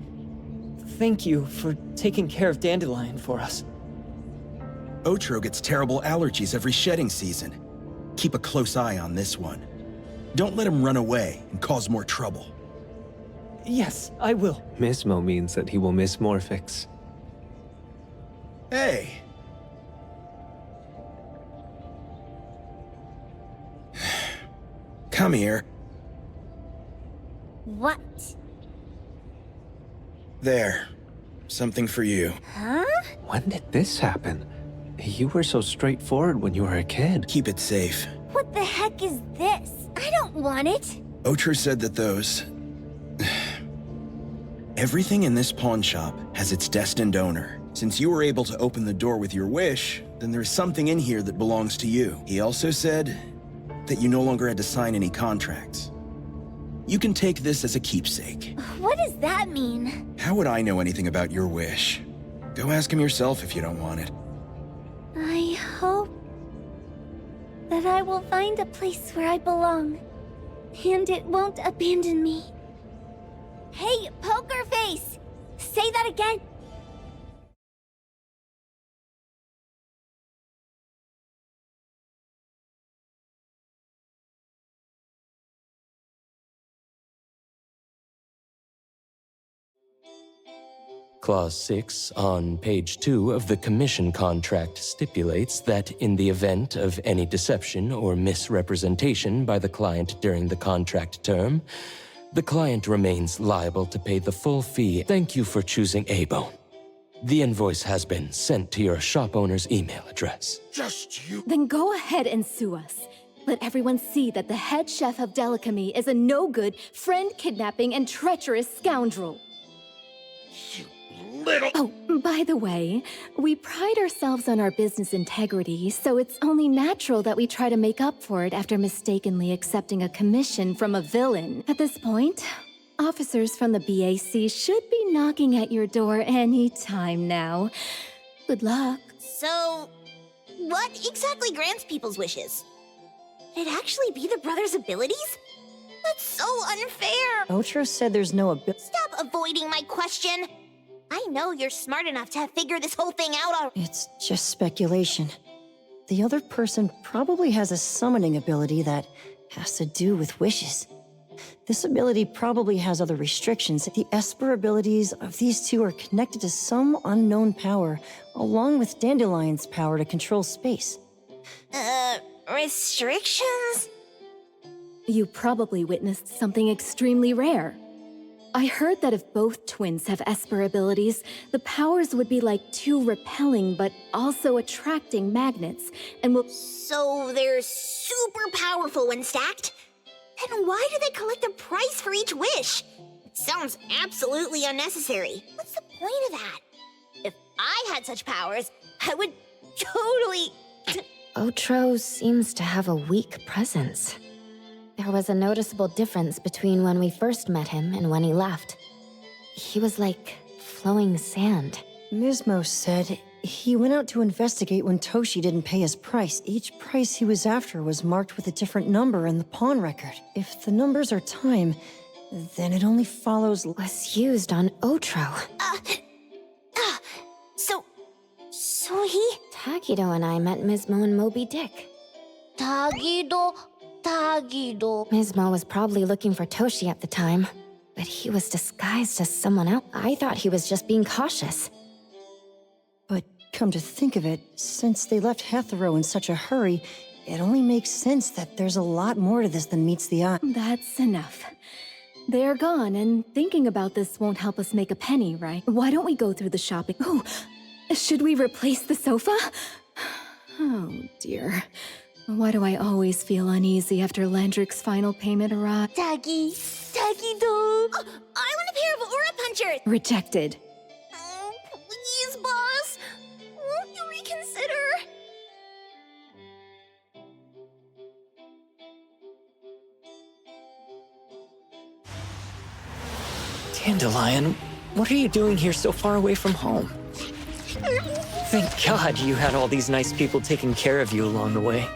thank you for taking care of Dandelion for us. Otro gets terrible allergies every shedding season. Keep a close eye on this one. Don't let him run away and cause more trouble. Yes, I will. Mismo means that he will miss Morphix. Hey! Come here. What? There. Something for you. Huh? When did this happen? You were so straightforward when you were a kid. Keep it safe. What the heck is this? I don't want it. Otro said that those... Everything in this pawn shop has its destined owner. Since you were able to open the door with your wish, then there's something in here that belongs to you. He also said that you no longer had to sign any contracts. You can take this as a keepsake. What does that mean? How would I know anything about your wish? Go ask him yourself if you don't want it. I hope that I will find a place where I belong, and it won't abandon me. Hey, Poker Face! Say that again! Clause 6 on page 2 of the commission contract stipulates that in the event of any deception or misrepresentation by the client during the contract term, the client remains liable to pay the full fee. Thank you for choosing A-Bone. The invoice has been sent to your shop owner's email address. Just you. Then go ahead and sue us. Let everyone see that the head chef of Delicamy is a no-good, friend-kidnapping, and treacherous scoundrel. Oh, by the way, we pride ourselves on our business integrity, so it's only natural that we try to make up for it after mistakenly accepting a commission from a villain. At this point, officers from the BAC should be knocking at your door any time now. Good luck. So, what exactly grants people's wishes? Could it actually be the brothers' abilities? That's so unfair! Otro said there's no ability. Stop avoiding my question! I know you're smart enough to figure this whole thing out already. It's just speculation. The other person probably has a summoning ability that has to do with wishes. This ability probably has other restrictions. The Esper abilities of these two are connected to some unknown power, along with Dandelion's power to control space. Restrictions? You probably witnessed something extremely rare. I heard that if both twins have Esper abilities, the powers would be like two repelling but also attracting magnets, and will— So they're super powerful when stacked? Then why do they collect a price for each wish? It sounds absolutely unnecessary. What's the point of that? If I had such powers, I would totally... Otro seems to have a weak presence. There was a noticeable difference between when we first met him and when he left. He was like flowing sand. Mismo said he went out to investigate when Toshi didn't pay his price. Each price he was after was marked with a different number in the pawn record. If the numbers are time, then it only follows— Was used on Otro. So he... Tagido and I met Mismo and Moby Dick. Tagido... Mismo was probably looking for Toshi at the time, but he was disguised as someone else. I thought he was just being cautious. But come to think of it, since they left Hetero in such a hurry, it only makes sense that there's a lot more to this than meets the eye. That's enough. They're gone, and thinking about this won't help us make a penny, right? Why don't we go through the shopping? Oh, should we replace the sofa? Oh, dear. Why do I always feel uneasy after Landrick's final payment arrives? Taggy do. Oh, I want a pair of Aura Punchers. Rejected. Oh, please, boss. Won't you reconsider? Dandelion, what are you doing here so far away from home? Thank God you had all these nice people taking care of you along the way.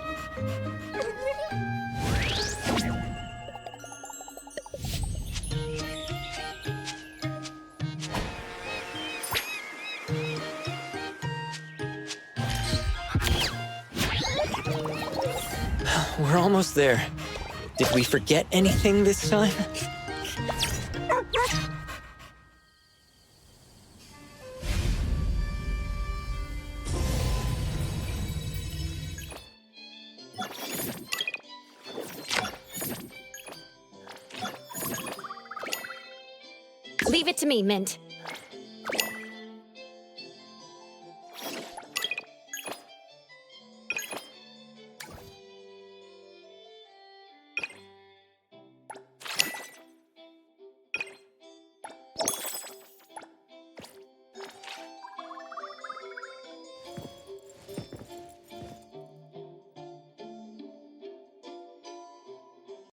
We're almost there. Did we forget anything this time? Leave it to me, Mint.